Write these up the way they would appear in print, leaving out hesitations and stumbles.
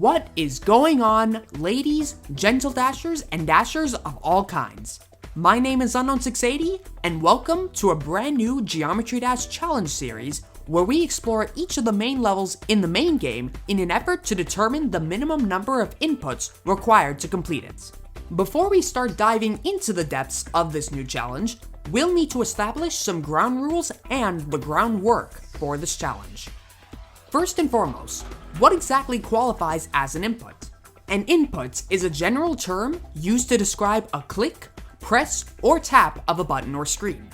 What is going on, ladies, gentle dashers, and dashers of all kinds? My name is Unknown680, and welcome to a brand new Geometry Dash challenge series where we explore each of the main levels in the main game in an effort to determine the minimum number of inputs required to complete it. Before we start diving into the depths of this new challenge, we'll need to establish some ground rules and the groundwork for this challenge. First and foremost, what exactly qualifies as an input? An input is a general term used to describe a click, press, or tap of a button or screen.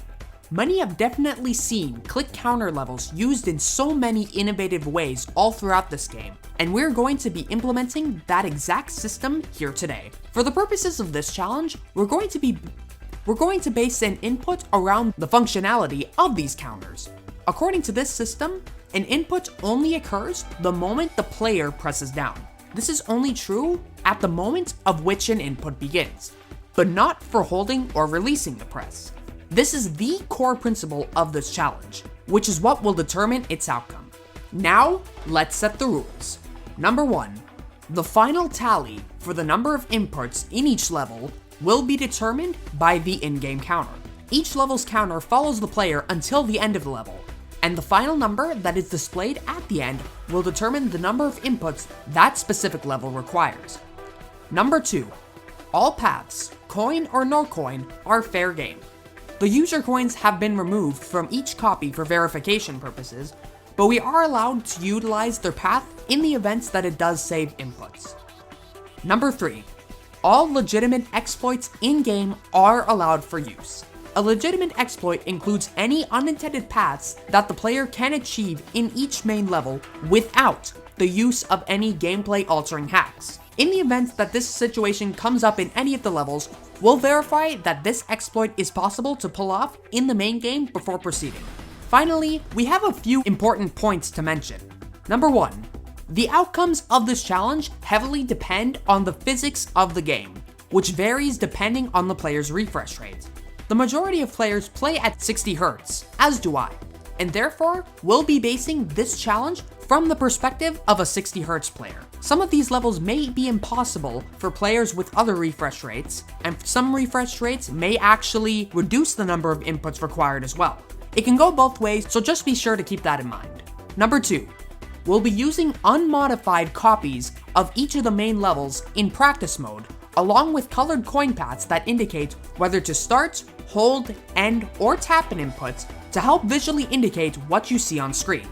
Many have definitely seen click counter levels used in so many innovative ways all throughout this game, and we're going to be implementing that exact system here today. For the purposes of this challenge, we're going to base an input around the functionality of these counters. According to this system, an input only occurs the moment the player presses down. This is only true at the moment of which an input begins, but not for holding or releasing the press. This is the core principle of this challenge, which is what will determine its outcome. Now, let's set the rules. Number 1. The final tally for the number of inputs in each level will be determined by the in-game counter. Each level's counter follows the player until the end of the level, and the final number that is displayed at the end will determine the number of inputs that specific level requires. Number 2. All paths, coin or no coin, are fair game. The user coins have been removed from each copy for verification purposes, but we are allowed to utilize their path in the events that it does save inputs. Number 3. All legitimate exploits in-game are allowed for use. A legitimate exploit includes any unintended paths that the player can achieve in each main level without the use of any gameplay-altering hacks. In the event that this situation comes up in any of the levels, we'll verify that this exploit is possible to pull off in the main game before proceeding. Finally, we have a few important points to mention. Number 1. The outcomes of this challenge heavily depend on the physics of the game, which varies depending on the player's refresh rate. The majority of players play at 60 Hz, as do I, and therefore we'll be basing this challenge from the perspective of a 60 Hz player. Some of these levels may be impossible for players with other refresh rates, and some refresh rates may actually reduce the number of inputs required as well. It can go both ways, so just be sure to keep that in mind. Number 2. We'll be using unmodified copies of each of the main levels in practice mode, along with colored coin paths that indicate whether to start, hold, end, or tap an input to help visually indicate what you see on screen,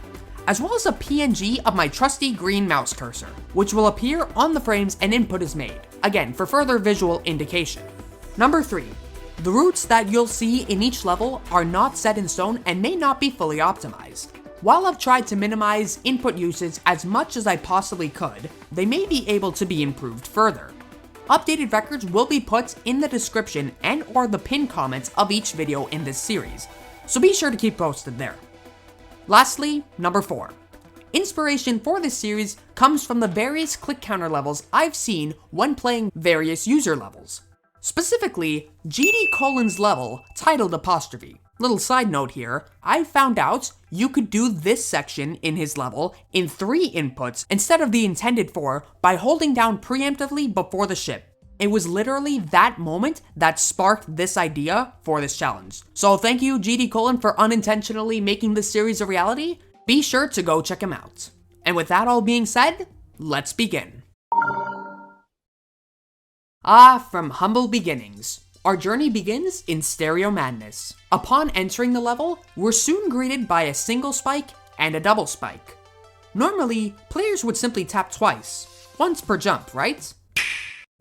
as well as a PNG of my trusty green mouse cursor, which will appear on the frames an input is made, again for further visual indication. Number 3. The routes that you'll see in each level are not set in stone and may not be fully optimized. While I've tried to minimize input usage as much as I possibly could, they may be able to be improved further. Updated records will be put in the description and or the pinned comments of each video in this series, so be sure to keep posted there. Lastly, number 4. Inspiration for this series comes from the various click counter levels I've seen when playing various user levels. Specifically, GD:'s level, titled apostrophe. Little side note here, I found out you could do this section in his level in 3 inputs instead of the intended 4 by holding down preemptively before the ship. It was literally that moment that sparked this idea for this challenge. So thank you GD: for unintentionally making this series a reality. Be sure to go check him out. And with that all being said, let's begin. From humble beginnings. Our journey begins in Stereo Madness. Upon entering the level, we're soon greeted by a single spike and a double spike. Normally, players would simply tap twice, once per jump, right?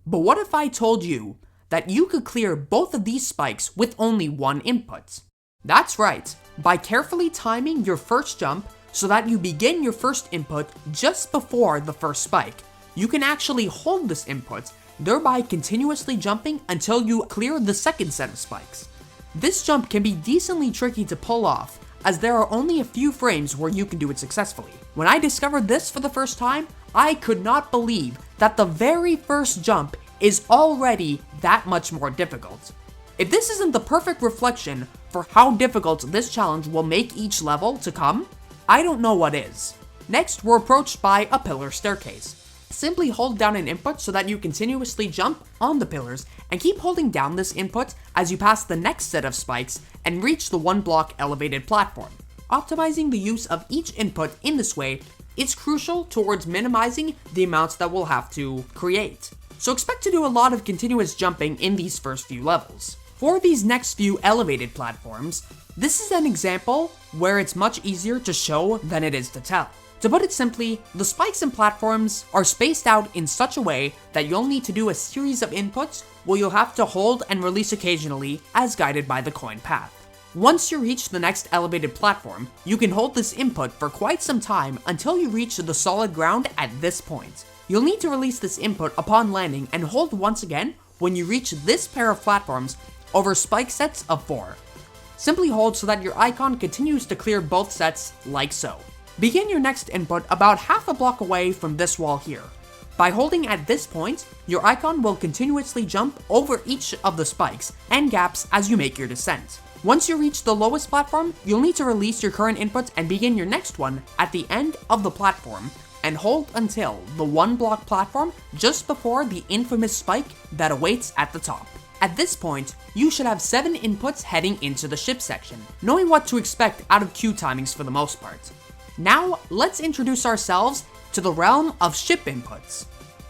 But what if I told you that you could clear both of these spikes with only one input? That's right, by carefully timing your first jump so that you begin your first input just before the first spike, you can actually hold this input, thereby continuously jumping until you clear the second set of spikes. This jump can be decently tricky to pull off, as there are only a few frames where you can do it successfully. When I discovered this for the first time, I could not believe that the very first jump is already that much more difficult. If this isn't the perfect reflection for how difficult this challenge will make each level to come, I don't know what is. Next, we're approached by a pillar staircase. Simply hold down an input so that you continuously jump on the pillars, and keep holding down this input as you pass the next set of spikes and reach the 1-block elevated platform. Optimizing the use of each input in this way is crucial towards minimizing the amounts that we'll have to create. So expect to do a lot of continuous jumping in these first few levels. For these next few elevated platforms, this is an example where it's much easier to show than it is to tell. To put it simply, the spikes and platforms are spaced out in such a way that you'll need to do a series of inputs where you'll have to hold and release occasionally as guided by the coin path. Once you reach the next elevated platform, you can hold this input for quite some time until you reach the solid ground at this point. You'll need to release this input upon landing and hold once again when you reach this pair of platforms over spike sets of 4. Simply hold so that your icon continues to clear both sets like so. Begin your next input about half a block away from this wall here. By holding at this point, your icon will continuously jump over each of the spikes and gaps as you make your descent. Once you reach the lowest platform, you'll need to release your current inputs and begin your next one at the end of the platform, and hold until the 1-block platform just before the infamous spike that awaits at the top. At this point, you should have 7 inputs heading into the ship section, knowing what to expect out of queue timings for the most part. Now, let's introduce ourselves to the realm of ship inputs.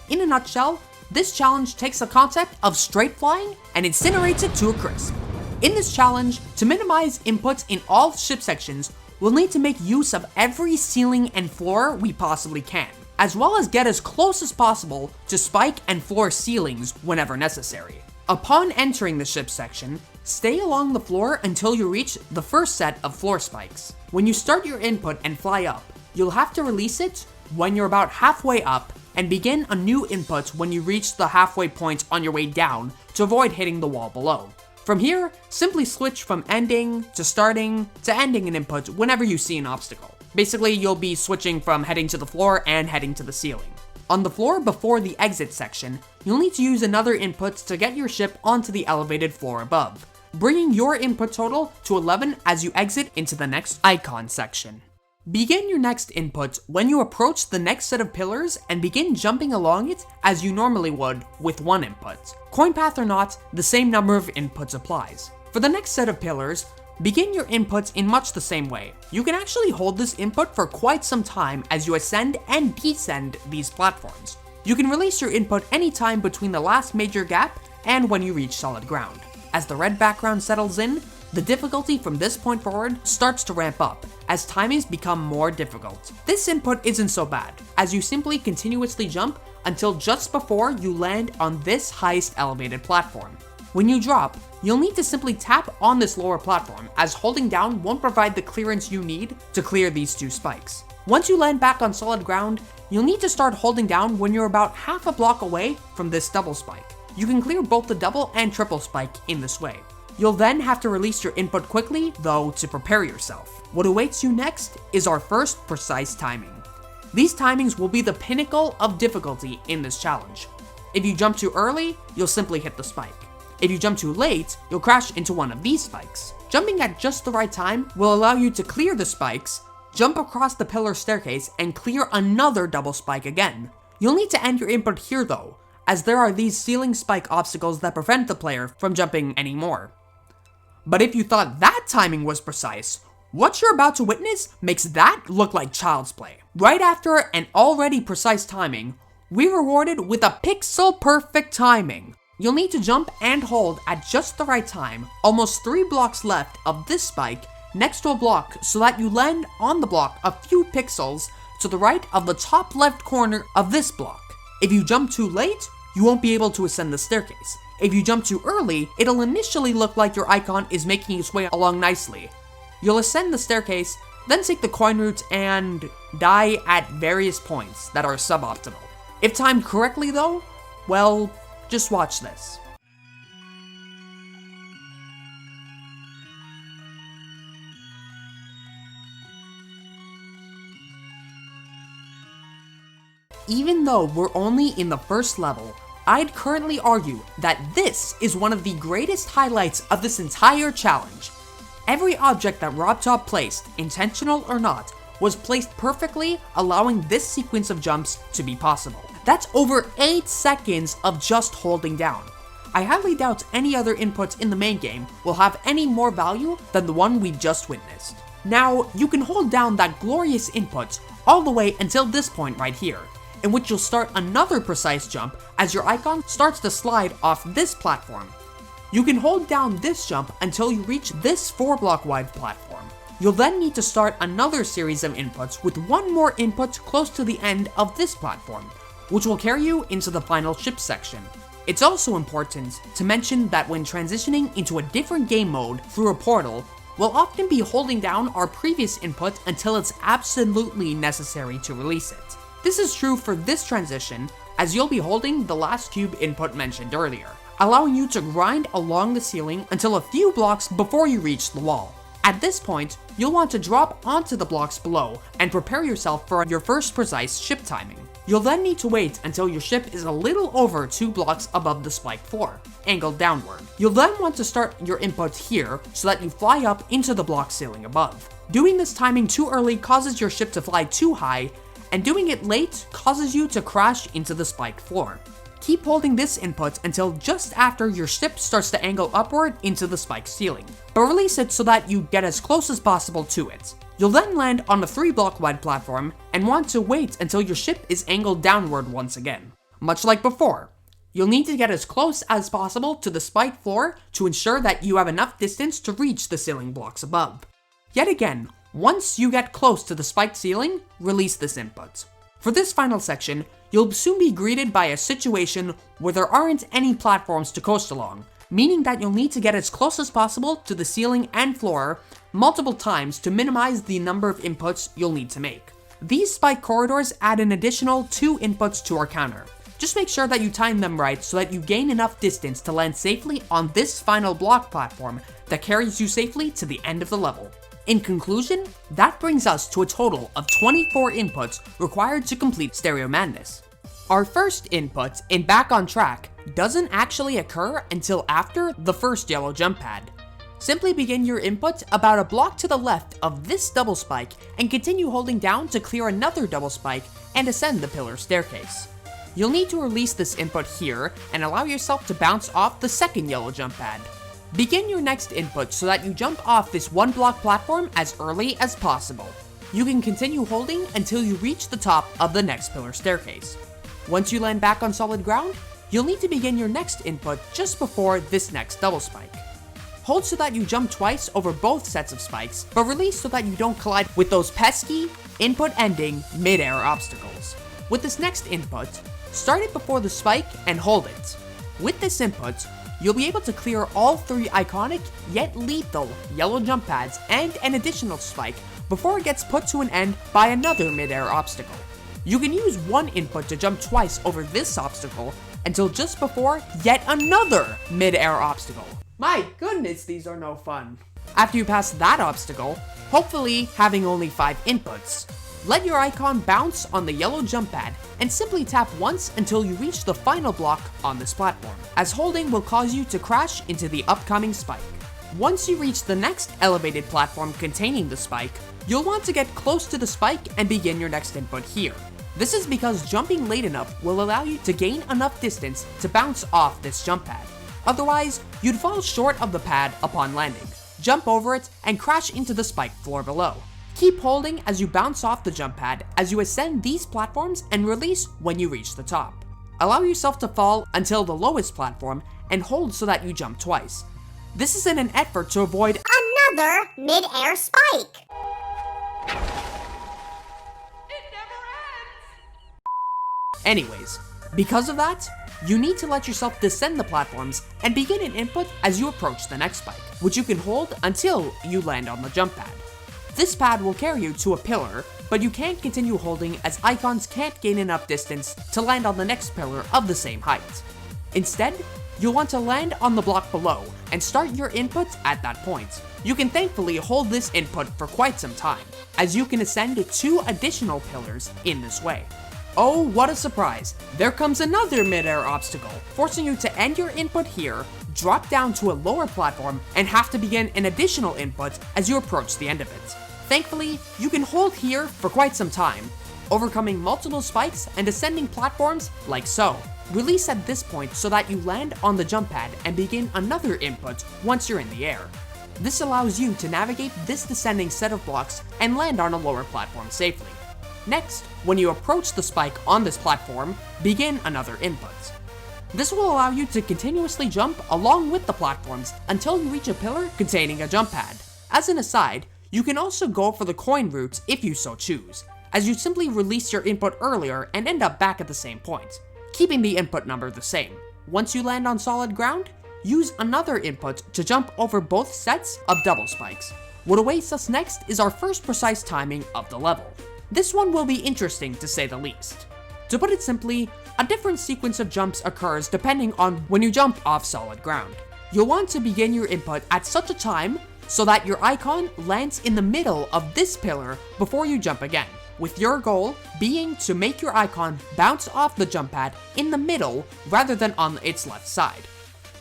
In a nutshell, this challenge takes the concept of straight flying and incinerates it to a crisp. In this challenge, to minimize inputs in all ship sections, we'll need to make use of every ceiling and floor we possibly can, as well as get as close as possible to spike and floor ceilings whenever necessary. Upon entering the ship section, stay along the floor until you reach the first set of floor spikes. When you start your input and fly up, you'll have to release it when you're about halfway up and begin a new input when you reach the halfway point on your way down to avoid hitting the wall below. From here, simply switch from ending to starting to ending an input whenever you see an obstacle. Basically, you'll be switching from heading to the floor and heading to the ceiling. On the floor before the exit section, you'll need to use another input to get your ship onto the elevated floor above, bringing your input total to 11 as you exit into the next icon section. Begin your next input when you approach the next set of pillars and begin jumping along it as you normally would with one input. Coin path or not, the same number of inputs applies. For the next set of pillars, begin your inputs in much the same way. You can actually hold this input for quite some time as you ascend and descend these platforms. You can release your input anytime between the last major gap and when you reach solid ground. As the red background settles in, the difficulty from this point forward starts to ramp up as timings become more difficult. This input isn't so bad, as you simply continuously jump until just before you land on this highest elevated platform. When you drop, you'll need to simply tap on this lower platform, as holding down won't provide the clearance you need to clear these 2 spikes. Once you land back on solid ground, you'll need to start holding down when you're about half a block away from this double spike. You can clear both the double and triple spike in this way. You'll then have to release your input quickly, though, to prepare yourself. What awaits you next is our first precise timing. These timings will be the pinnacle of difficulty in this challenge. If you jump too early, you'll simply hit the spike. If you jump too late, you'll crash into one of these spikes. Jumping at just the right time will allow you to clear the spikes, jump across the pillar staircase, and clear another double spike again. You'll need to end your input here though, as there are these ceiling spike obstacles that prevent the player from jumping anymore. But if you thought that timing was precise, what you're about to witness makes that look like child's play. Right after an already precise timing, we're rewarded with a pixel-perfect timing. You'll need to jump and hold at just the right time, almost 3 blocks left of this spike, next to a block so that you land on the block a few pixels to the right of the top left corner of this block. If you jump too late, you won't be able to ascend the staircase. If you jump too early, it'll initially look like your icon is making its way along nicely. You'll ascend the staircase, then take the coin route and die at various points that are suboptimal. If timed correctly though, well, just watch this. Even though we're only in the first level, I'd currently argue that this is one of the greatest highlights of this entire challenge. Every object that RobTop placed, intentional or not, was placed perfectly, allowing this sequence of jumps to be possible. That's over 8 seconds of just holding down. I highly doubt any other inputs in the main game will have any more value than the one we just witnessed. Now, you can hold down that glorious input all the way until this point right here, in which you'll start another precise jump as your icon starts to slide off this platform. You can hold down this jump until you reach this 4-block wide platform. You'll then need to start another series of inputs with one more input close to the end of this platform, which will carry you into the final ship section. It's also important to mention that when transitioning into a different game mode through a portal, we'll often be holding down our previous input until it's absolutely necessary to release it. This is true for this transition, as you'll be holding the last cube input mentioned earlier, allowing you to grind along the ceiling until a few blocks before you reach the wall. At this point, you'll want to drop onto the blocks below and prepare yourself for your first precise ship timing. You'll then need to wait until your ship is a little over 2 blocks above the spike floor, angled downward. You'll then want to start your input here so that you fly up into the block ceiling above. Doing this timing too early causes your ship to fly too high, and doing it late causes you to crash into the spike floor. Keep holding this input until just after your ship starts to angle upward into the spike ceiling, but release it so that you get as close as possible to it. You'll then land on a 3-block wide platform and want to wait until your ship is angled downward once again. Much like before, you'll need to get as close as possible to the spike floor to ensure that you have enough distance to reach the ceiling blocks above. Yet again, once you get close to the spiked ceiling, release this input. For this final section, you'll soon be greeted by a situation where there aren't any platforms to coast along, meaning that you'll need to get as close as possible to the ceiling and floor multiple times to minimize the number of inputs you'll need to make. These spike corridors add an additional 2 inputs to our counter. Just make sure that you time them right so that you gain enough distance to land safely on this final block platform that carries you safely to the end of the level. In conclusion, that brings us to a total of 24 inputs required to complete Stereo Madness. Our first input in Back on Track doesn't actually occur until after the first yellow jump pad. Simply begin your input about a block to the left of this double spike and continue holding down to clear another double spike and ascend the pillar staircase. You'll need to release this input here and allow yourself to bounce off the second yellow jump pad. Begin your next input so that you jump off this 1-block platform as early as possible. You can continue holding until you reach the top of the next pillar staircase. Once you land back on solid ground, you'll need to begin your next input just before this next double spike. Hold so that you jump twice over both sets of spikes, but release so that you don't collide with those pesky, input-ending, mid-air obstacles. With this next input, start it before the spike and hold it. With this input, you'll be able to clear all 3 iconic, yet lethal, yellow jump pads and an additional spike before it gets put to an end by another mid-air obstacle. You can use one input to jump twice over this obstacle until just before yet another mid-air obstacle. My goodness, these are no fun. After you pass that obstacle, hopefully having only 5 inputs, let your icon bounce on the yellow jump pad and simply tap once until you reach the final block on this platform, as holding will cause you to crash into the upcoming spike. Once you reach the next elevated platform containing the spike, you'll want to get close to the spike and begin your next input here. This is because jumping late enough will allow you to gain enough distance to bounce off this jump pad. Otherwise, you'd fall short of the pad upon landing, jump over it, and crash into the spike floor below. Keep holding as you bounce off the jump pad as you ascend these platforms and release when you reach the top. Allow yourself to fall until the lowest platform and hold so that you jump twice. This is in an effort to avoid another mid-air spike. Anyways, because of that, you need to let yourself descend the platforms and begin an input as you approach the next spike, which you can hold until you land on the jump pad. This pad will carry you to a pillar, but you can't continue holding as icons can't gain enough distance to land on the next pillar of the same height. Instead, you'll want to land on the block below and start your input at that point. You can thankfully hold this input for quite some time, as you can ascend 2 additional pillars in this way. Oh, what a surprise! There comes another mid-air obstacle, forcing you to end your input here, drop down to a lower platform, and have to begin an additional input as you approach the end of it. Thankfully, you can hold here for quite some time, overcoming multiple spikes and ascending platforms like so. Release at this point so that you land on the jump pad and begin another input once you're in the air. This allows you to navigate this descending set of blocks and land on a lower platform safely. Next, when you approach the spike on this platform, begin another input. This will allow you to continuously jump along with the platforms until you reach a pillar containing a jump pad. As an aside, you can also go for the coin route if you so choose, as you simply release your input earlier and end up back at the same point, keeping the input number the same. Once you land on solid ground, use another input to jump over both sets of double spikes. What awaits us next is our first precise timing of the level. This one will be interesting to say the least. To put it simply, a different sequence of jumps occurs depending on when you jump off solid ground. You'll want to begin your input at such a time so that your icon lands in the middle of this pillar before you jump again, with your goal being to make your icon bounce off the jump pad in the middle rather than on its left side.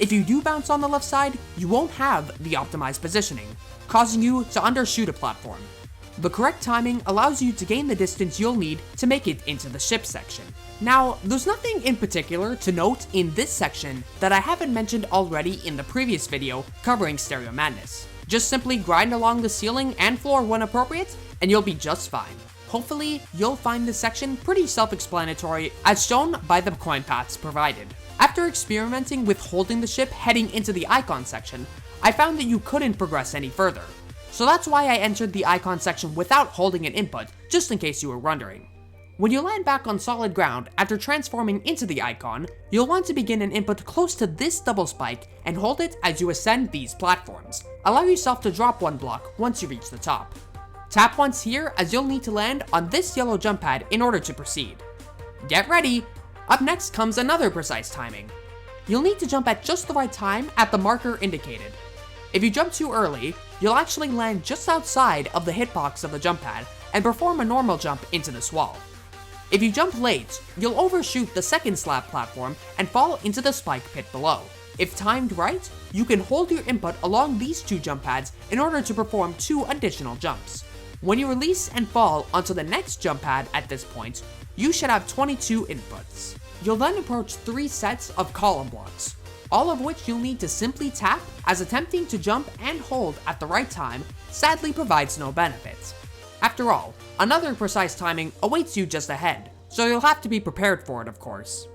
If you do bounce on the left side, you won't have the optimized positioning, causing you to undershoot a platform. The correct timing allows you to gain the distance you'll need to make it into the ship section. Now, there's nothing in particular to note in this section that I haven't mentioned already in the previous video covering Stereo Madness. Just simply grind along the ceiling and floor when appropriate, and you'll be just fine. Hopefully, you'll find this section pretty self-explanatory as shown by the coin paths provided. After experimenting with holding the ship heading into the icon section, I found that you couldn't progress any further. So that's why I entered the icon section without holding an input, just in case you were wondering. When you land back on solid ground after transforming into the icon, you'll want to begin an input close to this double spike and hold it as you ascend these platforms. Allow yourself to drop one block once you reach the top. Tap once here as you'll need to land on this yellow jump pad in order to proceed. Get ready! Up next comes another precise timing. You'll need to jump at just the right time at the marker indicated. If you jump too early, you'll actually land just outside of the hitbox of the jump pad and perform a normal jump into this wall. If you jump late, you'll overshoot the second slab platform and fall into the spike pit below. If timed right, you can hold your input along these two jump pads in order to perform 2 additional jumps. When you release and fall onto the next jump pad at this point, you should have 22 inputs. You'll then approach 3 sets of column blocks, all of which you'll need to simply tap, as attempting to jump and hold at the right time sadly provides no benefits. After all, another precise timing awaits you just ahead, so you'll have to be prepared for it, of course.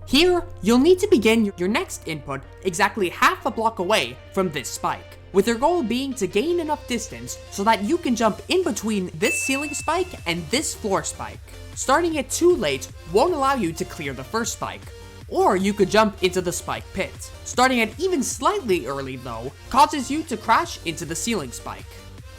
Here, you'll need to begin your next input exactly half a block away from this spike, with your goal being to gain enough distance so that you can jump in between this ceiling spike and this floor spike. Starting it too late won't allow you to clear the first spike, or you could jump into the spike pit. Starting it even slightly early though, causes you to crash into the ceiling spike.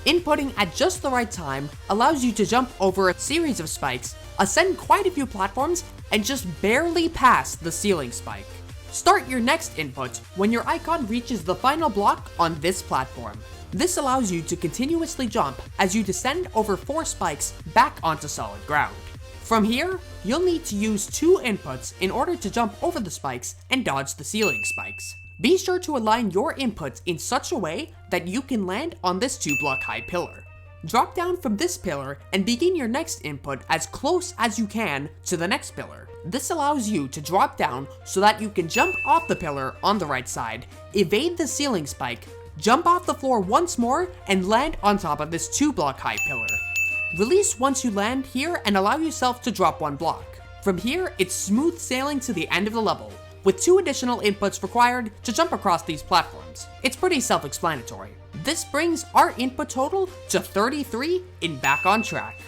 Inputting at just the right time allows you to jump over a series of spikes, ascend quite a few platforms, and just barely pass the ceiling spike. Start your next input when your icon reaches the final block on this platform. This allows you to continuously jump as you descend over 4 spikes back onto solid ground. From here, you'll need to use 2 inputs in order to jump over the spikes and dodge the ceiling spikes. Be sure to align your inputs in such a way that you can land on this 2-block high pillar. Drop down from this pillar and begin your next input as close as you can to the next pillar. This allows you to drop down so that you can jump off the pillar on the right side, evade the ceiling spike, jump off the floor once more, and land on top of this 2-block high pillar. Release once you land here and allow yourself to drop 1 block. From here, it's smooth sailing to the end of the level, with 2 additional inputs required to jump across these platforms. It's pretty self-explanatory. This brings our input total to 33 in Back on Track.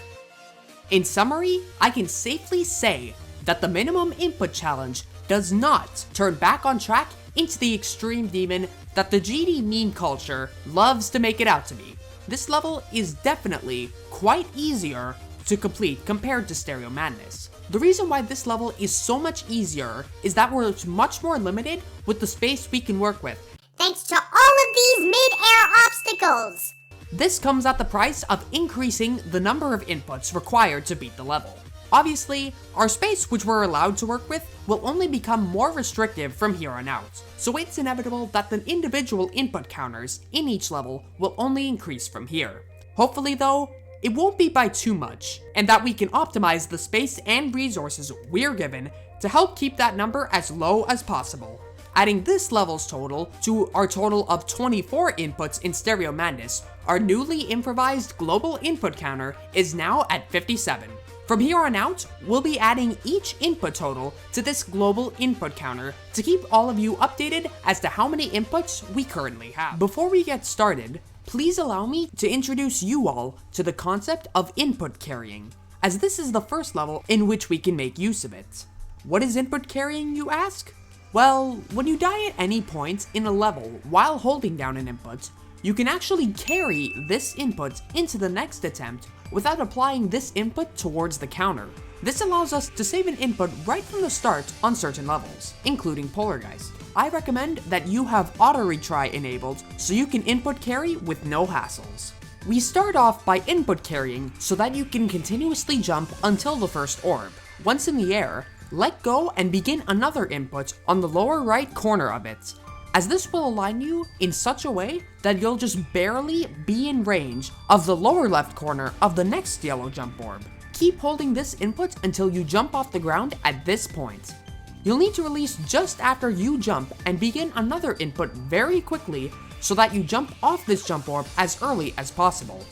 In summary, I can safely say that the Minimum Input Challenge does not turn Back on Track into the extreme demon that the GD meme culture loves to make it out to be. This level is definitely quite easier to complete compared to Stereo Madness. The reason why this level is so much easier is that we're much more limited with the space we can work with, thanks to all of these mid-air obstacles. This comes at the price of increasing the number of inputs required to beat the level. Obviously, our space which we're allowed to work with will only become more restrictive from here on out, so it's inevitable that the individual input counters in each level will only increase from here. Hopefully though, it won't be by too much, and that we can optimize the space and resources we're given to help keep that number as low as possible. Adding this level's total to our total of 24 inputs in Stereo Madness, our newly improvised global input counter is now at 57. From here on out, we'll be adding each input total to this global input counter to keep all of you updated as to how many inputs we currently have. Before we get started, please allow me to introduce you all to the concept of input carrying, as this is the first level in which we can make use of it. What is input carrying, you ask? Well, when you die at any point in a level while holding down an input, you can actually carry this input into the next attempt without applying this input towards the counter. This allows us to save an input right from the start on certain levels, including Polargeist. I recommend that you have auto retry enabled so you can input carry with no hassles. We start off by input carrying so that you can continuously jump until the first orb. Once in the air, let go and begin another input on the lower right corner of it, as this will align you in such a way that you'll just barely be in range of the lower left corner of the next yellow jump orb. Keep holding this input until you jump off the ground at this point. You'll need to release just after you jump and begin another input very quickly so that you jump off this jump orb as early as possible.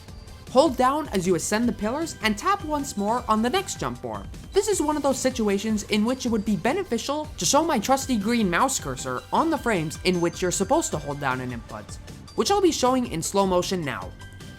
Hold down as you ascend the pillars and tap once more on the next jump orb. This is one of those situations in which it would be beneficial to show my trusty green mouse cursor on the frames in which you're supposed to hold down an input, which I'll be showing in slow motion now.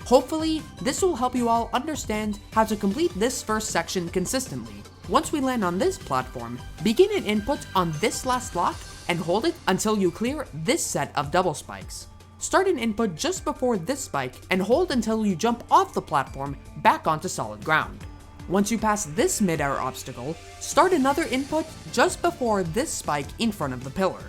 Hopefully, this will help you all understand how to complete this first section consistently. Once we land on this platform, begin an input on this last block and hold it until you clear this set of double spikes. Start an input just before this spike and hold until you jump off the platform back onto solid ground. Once you pass this mid-air obstacle, start another input just before this spike in front of the pillar.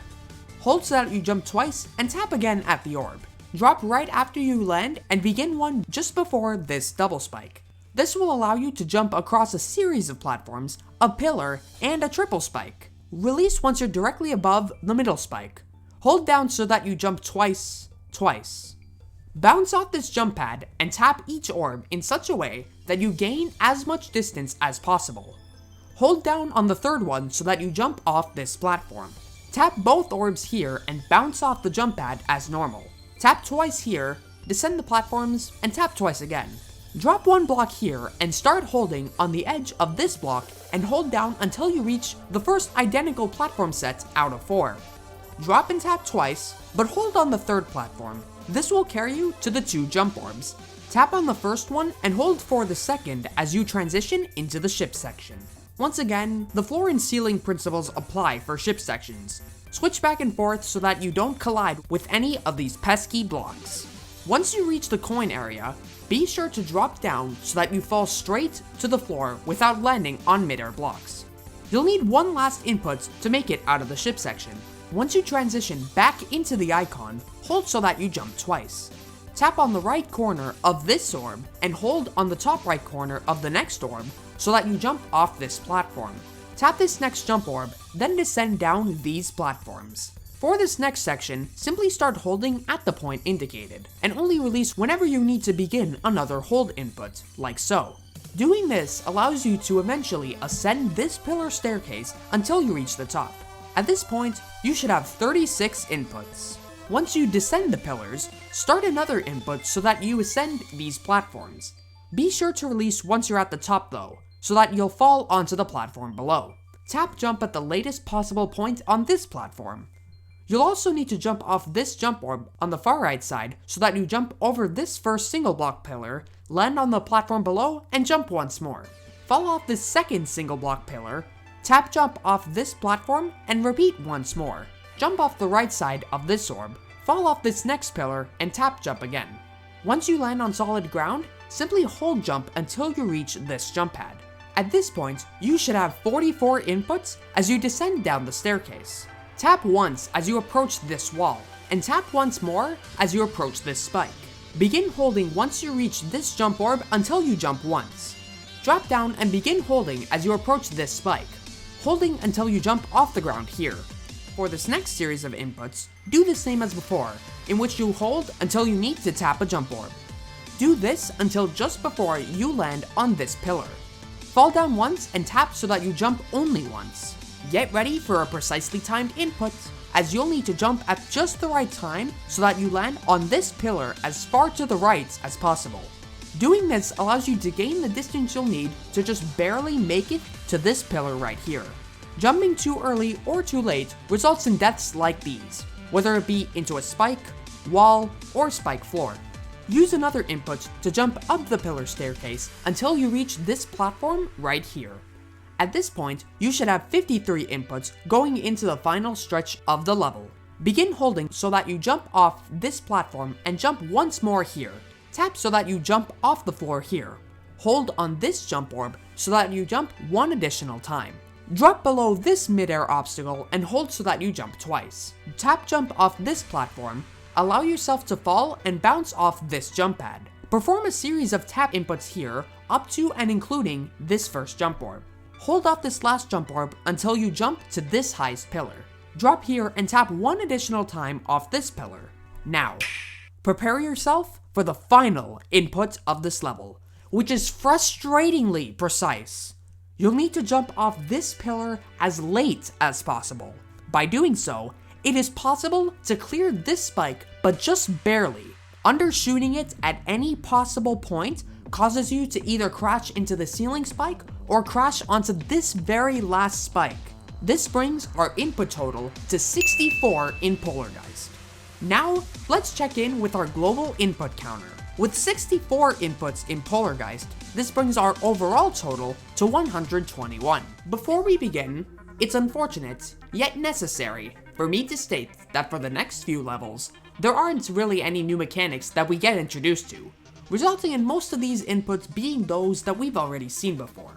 Hold so that you jump twice and tap again at the orb. Drop right after you land and begin one just before this double spike. This will allow you to jump across a series of platforms, a pillar, and a triple spike. Release once you're directly above the middle spike. Hold down so that you jump twice. Bounce off this jump pad and tap each orb in such a way that you gain as much distance as possible. Hold down on the third one so that you jump off this platform. Tap both orbs here and bounce off the jump pad as normal. Tap twice here, descend the platforms, and tap twice again. Drop one block here and start holding on the edge of this block and hold down until you reach the first identical platform set out of 4. Drop and tap twice, but hold on the third platform. This will carry you to the 2 jump orbs. Tap on the first one and hold for the second as you transition into the ship section. Once again, the floor and ceiling principles apply for ship sections. Switch back and forth so that you don't collide with any of these pesky blocks. Once you reach the coin area, be sure to drop down so that you fall straight to the floor without landing on mid-air blocks. You'll need one last input to make it out of the ship section. Once you transition back into the icon, hold so that you jump twice. Tap on the right corner of this orb and hold on the top right corner of the next orb so that you jump off this platform. Tap this next jump orb, then descend down these platforms. For this next section, simply start holding at the point indicated, and only release whenever you need to begin another hold input, like so. Doing this allows you to eventually ascend this pillar staircase until you reach the top. At this point, you should have 36 inputs. Once you descend the pillars, start another input so that you ascend these platforms. Be sure to release once you're at the top though, so that you'll fall onto the platform below. Tap jump at the latest possible point on this platform. You'll also need to jump off this jump orb on the far right side so that you jump over this first single block pillar, land on the platform below, and jump once more. Fall off this second single block pillar, tap jump off this platform, and repeat once more. Jump off the right side of this orb, fall off this next pillar, and tap jump again. Once you land on solid ground, simply hold jump until you reach this jump pad. At this point, you should have 44 inputs as you descend down the staircase. Tap once as you approach this wall, and tap once more as you approach this spike. Begin holding once you reach this jump orb until you jump once. Drop down and begin holding as you approach this spike, holding until you jump off the ground here. For this next series of inputs, do the same as before, in which you hold until you need to tap a jump orb. Do this until just before you land on this pillar. Fall down once and tap so that you jump only once. Get ready for a precisely timed input, as you'll need to jump at just the right time so that you land on this pillar as far to the right as possible. Doing this allows you to gain the distance you'll need to just barely make it to this pillar right here. Jumping too early or too late results in deaths like these, whether it be into a spike, wall, or spike floor. Use another input to jump up the pillar staircase until you reach this platform right here. At this point, you should have 53 inputs going into the final stretch of the level. Begin holding so that you jump off this platform and jump once more here. Tap so that you jump off the floor here. Hold on this jump orb so that you jump one additional time. Drop below this mid-air obstacle and hold so that you jump twice. Tap jump off this platform. Allow yourself to fall and bounce off this jump pad. Perform a series of tap inputs here, up to and including this first jump orb. Hold off this last jump orb until you jump to this highest pillar. Drop here and tap one additional time off this pillar. Now, prepare yourself for the final input of this level, which is frustratingly precise. You'll need to jump off this pillar as late as possible. By doing so, it is possible to clear this spike, but just barely. Undershooting it at any possible point causes you to either crash into the ceiling spike or crash onto this very last spike. This brings our input total to 64 in Polargeist. Now, let's check in with our global input counter. With 64 inputs in Polargeist, this brings our overall total to 121. Before we begin, it's unfortunate, yet necessary, for me to state that for the next few levels, there aren't really any new mechanics that we get introduced to, resulting in most of these inputs being those that we've already seen before.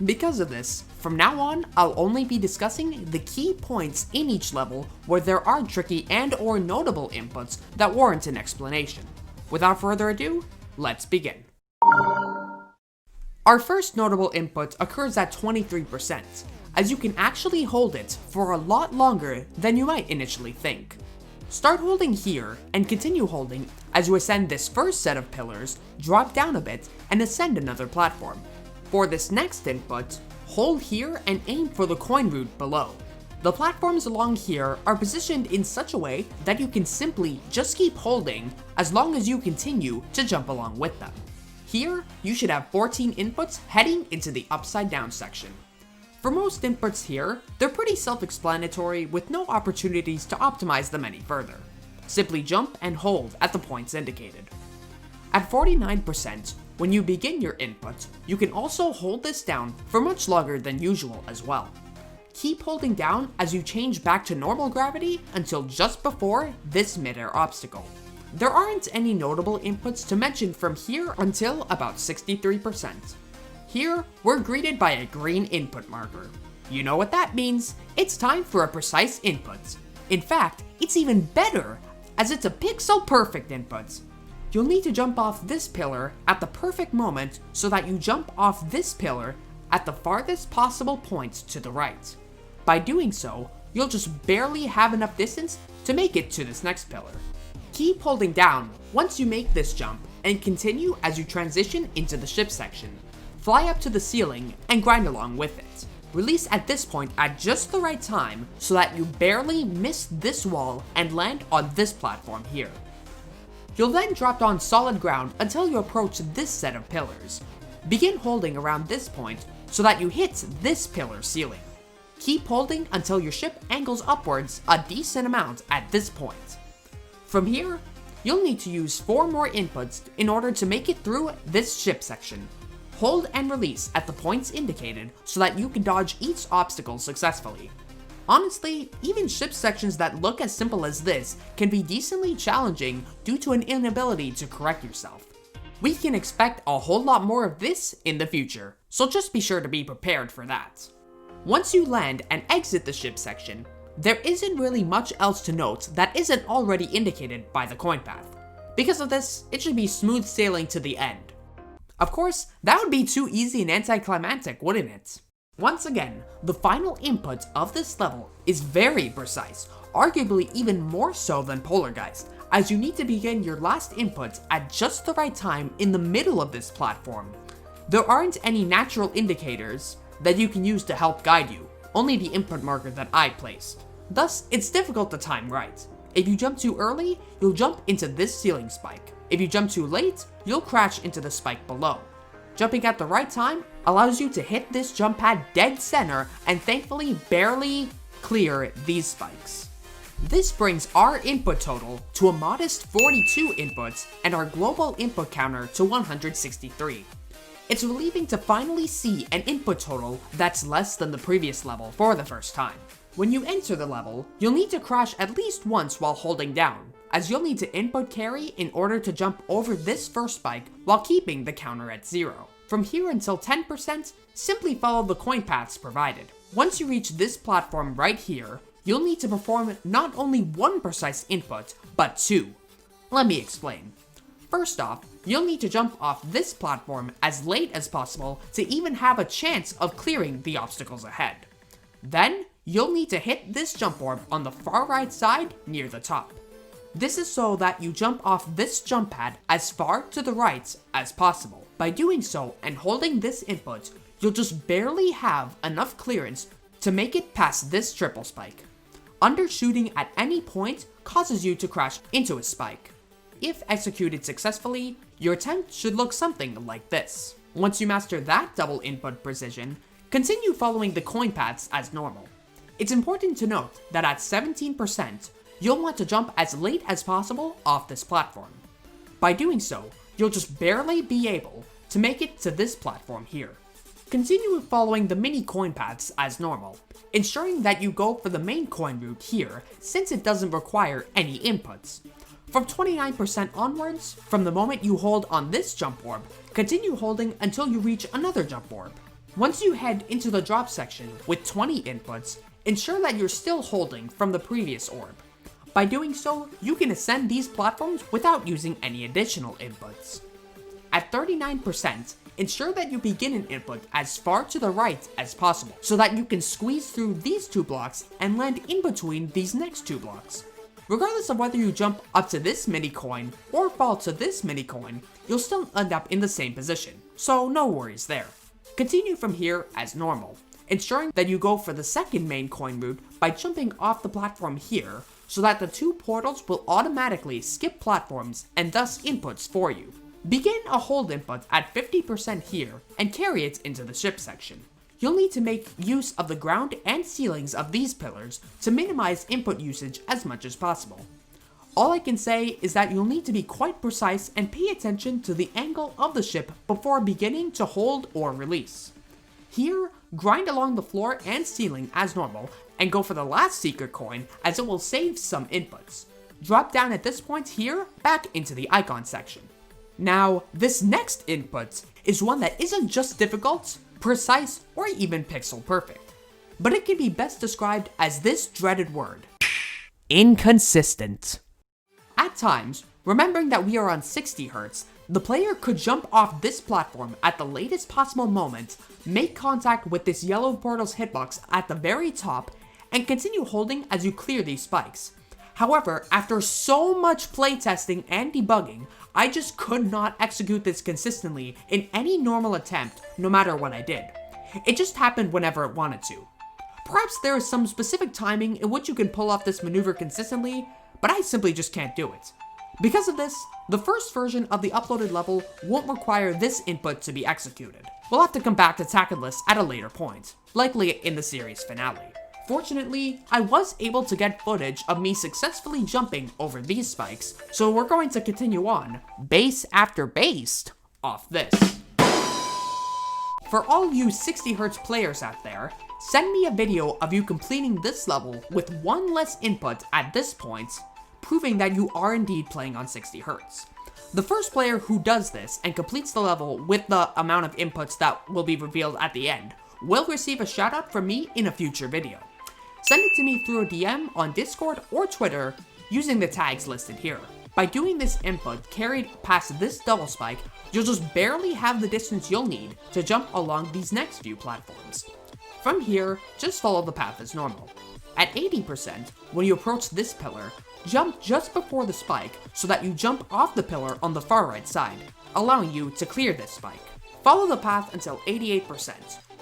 Because of this, from now on, I'll only be discussing the key points in each level where there are tricky and or notable inputs that warrant an explanation. Without further ado, let's begin. Our first notable input occurs at 23%, as you can actually hold it for a lot longer than you might initially think. Start holding here and continue holding as you ascend this first set of pillars, drop down a bit, and ascend another platform. For this next input, hold here and aim for the coin route below. The platforms along here are positioned in such a way that you can simply just keep holding as long as you continue to jump along with them. Here, you should have 14 inputs heading into the upside down section. For most inputs here, they're pretty self-explanatory with no opportunities to optimize them any further. Simply jump and hold at the points indicated. At 49%, when you begin your input, you can also hold this down for much longer than usual as well. Keep holding down as you change back to normal gravity until just before this mid-air obstacle. There aren't any notable inputs to mention from here until about 63%. Here, we're greeted by a green input marker. You know what that means? It's time for a precise input. In fact, it's even better, as it's a pixel-perfect input. You'll need to jump off this pillar at the perfect moment so that you jump off this pillar at the farthest possible point to the right. By doing so, you'll just barely have enough distance to make it to this next pillar. Keep holding down once you make this jump and continue as you transition into the ship section. Fly up to the ceiling and grind along with it. Release at this point at just the right time so that you barely miss this wall and land on this platform here. You'll then drop on solid ground until you approach this set of pillars. Begin holding around this point so that you hit this pillar ceiling. Keep holding until your ship angles upwards a decent amount at this point. From here, you'll need to use 4 more inputs in order to make it through this ship section. Hold and release at the points indicated so that you can dodge each obstacle successfully. Honestly, even ship sections that look as simple as this can be decently challenging due to an inability to correct yourself. We can expect a whole lot more of this in the future, so just be sure to be prepared for that. Once you land and exit the ship section, there isn't really much else to note that isn't already indicated by the coin path. Because of this, it should be smooth sailing to the end. Of course, that would be too easy and anticlimactic, wouldn't it? Once again, the final input of this level is very precise, arguably even more so than Polargeist, as you need to begin your last inputs at just the right time in the middle of this platform. There aren't any natural indicators that you can use to help guide you, only the input marker that I placed. Thus, it's difficult to time right. If you jump too early, you'll jump into this ceiling spike. If you jump too late, you'll crash into the spike below. Jumping at the right time allows you to hit this jump pad dead center and thankfully barely clear these spikes. This brings our input total to a modest 42 inputs and our global input counter to 163. It's relieving to finally see an input total that's less than the previous level for the first time. When you enter the level, you'll need to crash at least once while holding down, as you'll need to input carry in order to jump over this first spike while keeping the counter at 0. From here until 10%, simply follow the coin paths provided. Once you reach this platform right here, you'll need to perform not only one precise input, but 2. Let me explain. First off, you'll need to jump off this platform as late as possible to even have a chance of clearing the obstacles ahead. Then, you'll need to hit this jump orb on the far right side near the top. This is so that you jump off this jump pad as far to the right as possible. By doing so and holding this input, you'll just barely have enough clearance to make it past this triple spike. Undershooting at any point causes you to crash into a spike. If executed successfully, your attempt should look something like this. Once you master that double input precision, continue following the coin paths as normal. It's important to note that at 17%, you'll want to jump as late as possible off this platform. By doing so, you'll just barely be able to make it to this platform here. Continue following the mini coin paths as normal, ensuring that you go for the main coin route here since it doesn't require any inputs. From 29% onwards, from the moment you hold on this jump orb, continue holding until you reach another jump orb. Once you head into the drop section with 20 inputs, ensure that you're still holding from the previous orb. By doing so, you can ascend these platforms without using any additional inputs. At 39%, ensure that you begin an input as far to the right as possible, so that you can squeeze through these 2 blocks and land in between these next 2 blocks. Regardless of whether you jump up to this mini coin or fall to this mini coin, you'll still end up in the same position, so no worries there. Continue from here as normal, ensuring that you go for the second main coin route by jumping off the platform here, so that the 2 portals will automatically skip platforms and thus inputs for you. Begin a hold input at 50% here and carry it into the ship section. You'll need to make use of the ground and ceilings of these pillars to minimize input usage as much as possible. All I can say is that you'll need to be quite precise and pay attention to the angle of the ship before beginning to hold or release. Here, grind along the floor and ceiling as normal and go for the last secret coin as it will save some inputs. Drop down at this point here back into the icon section. Now, this next input is one that isn't just difficult, precise, or even pixel perfect, but it can be best described as this dreaded word: inconsistent. At times, remembering that we are on 60 Hz, the player could jump off this platform at the latest possible moment, make contact with this yellow portal's hitbox at the very top, and continue holding as you clear these spikes. However, after so much playtesting and debugging, I just could not execute this consistently in any normal attempt, no matter what I did. It just happened whenever it wanted to. Perhaps there is some specific timing in which you can pull off this maneuver consistently, but I simply just can't do it. Because of this, the first version of the uploaded level won't require this input to be executed. We'll have to come back to tackle this at a later point, likely in the series finale. Fortunately, I was able to get footage of me successfully jumping over these spikes, so we're going to continue on, base after base, off this. For all you 60 Hz players out there, send me a video of you completing this level with one less input at this point, proving that you are indeed playing on 60 Hz. The first player who does this and completes the level with the amount of inputs that will be revealed at the end will receive a shoutout from me in a future video. Send it to me through a DM on Discord or Twitter using the tags listed here. By doing this input carried past this double spike, you'll just barely have the distance you'll need to jump along these next few platforms. From here, just follow the path as normal. At 80%, when you approach this pillar, Jump just before the spike so that you jump off the pillar on the far right side, allowing you to clear this spike. Follow the path until 88%,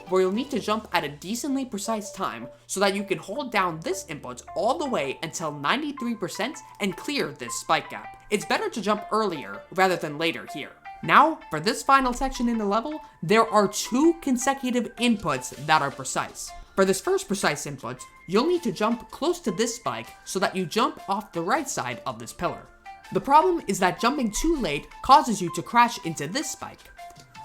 where you'll need to jump at a decently precise time so that you can hold down this input all the way until 93% and clear this spike gap. It's better to jump earlier rather than later here. Now, for this final section in the level, there are 2 consecutive inputs that are precise. For this first precise input, you'll need to jump close to this spike so that you jump off the right side of this pillar. The problem is that jumping too late causes you to crash into this spike.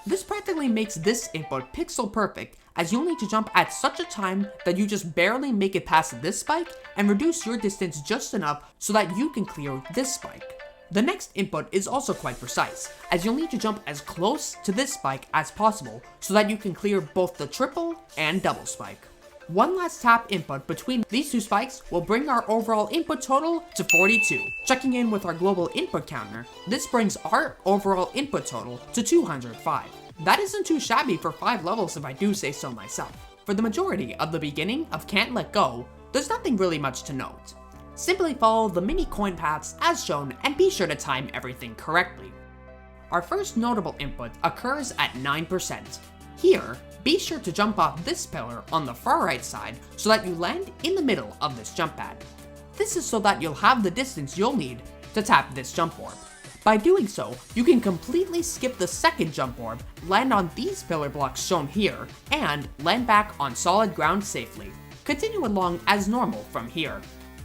This practically makes this input pixel perfect, as you'll need to jump at such a time that you just barely make it past this spike and reduce your distance just enough so that you can clear this spike. The next input is also quite precise, as you'll need to jump as close to this spike as possible so that you can clear both the triple and double spike. One last tap input between these 2 spikes will bring our overall input total to 42. Checking in with our global input counter, this brings our overall input total to 205. That isn't too shabby for 5 levels if I do say so myself. For the majority of the beginning of Can't Let Go, there's nothing really much to note. Simply follow the mini coin paths as shown and be sure to time everything correctly. Our first notable input occurs at 9%. Here, be sure to jump off this pillar on the far right side so that you land in the middle of this jump pad. This is so that you'll have the distance you'll need to tap this jump orb. By doing so, you can completely skip the second jump orb, land on these pillar blocks shown here, and land back on solid ground safely. Continue along as normal from here.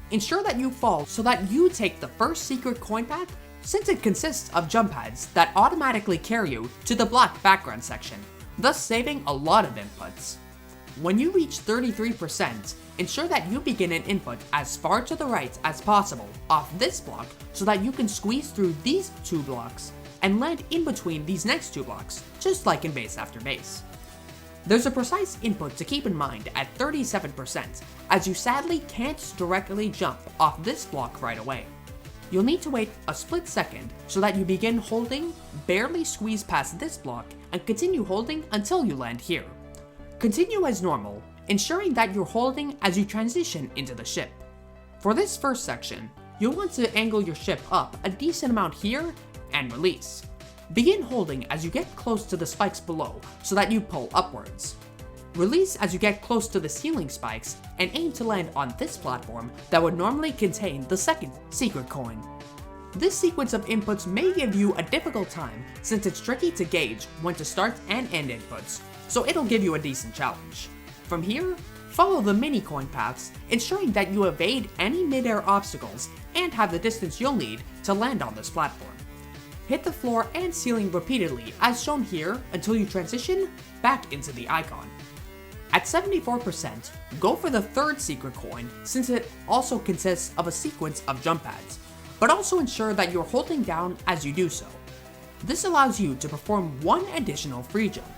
Ensure that you fall so that you take the first secret coin path, since it consists of jump pads that automatically carry you to the black background section, thus saving a lot of inputs. When you reach 33%, ensure that you begin an input as far to the right as possible off this block so that you can squeeze through these 2 blocks and land in between these next 2 blocks, just like in base after base. There's a precise input to keep in mind at 37%, as you sadly can't directly jump off this block right away. You'll need to wait a split second so that you begin holding, barely squeeze past this block, and continue holding until you land here. Continue as normal, ensuring that you're holding as you transition into the ship. For this first section, you'll want to angle your ship up a decent amount here and release. Begin holding as you get close to the spikes below so that you pull upwards. Release as you get close to the ceiling spikes and aim to land on this platform that would normally contain the second secret coin. This sequence of inputs may give you a difficult time since it's tricky to gauge when to start and end inputs, so it'll give you a decent challenge. From here, follow the mini coin paths, ensuring that you evade any mid-air obstacles and have the distance you'll need to land on this platform. Hit the floor and ceiling repeatedly as shown here until you transition back into the icon. At 74%, go for the third secret coin since it also consists of a sequence of jump pads, but also ensure that you're holding down as you do so. This allows you to perform one additional free jump.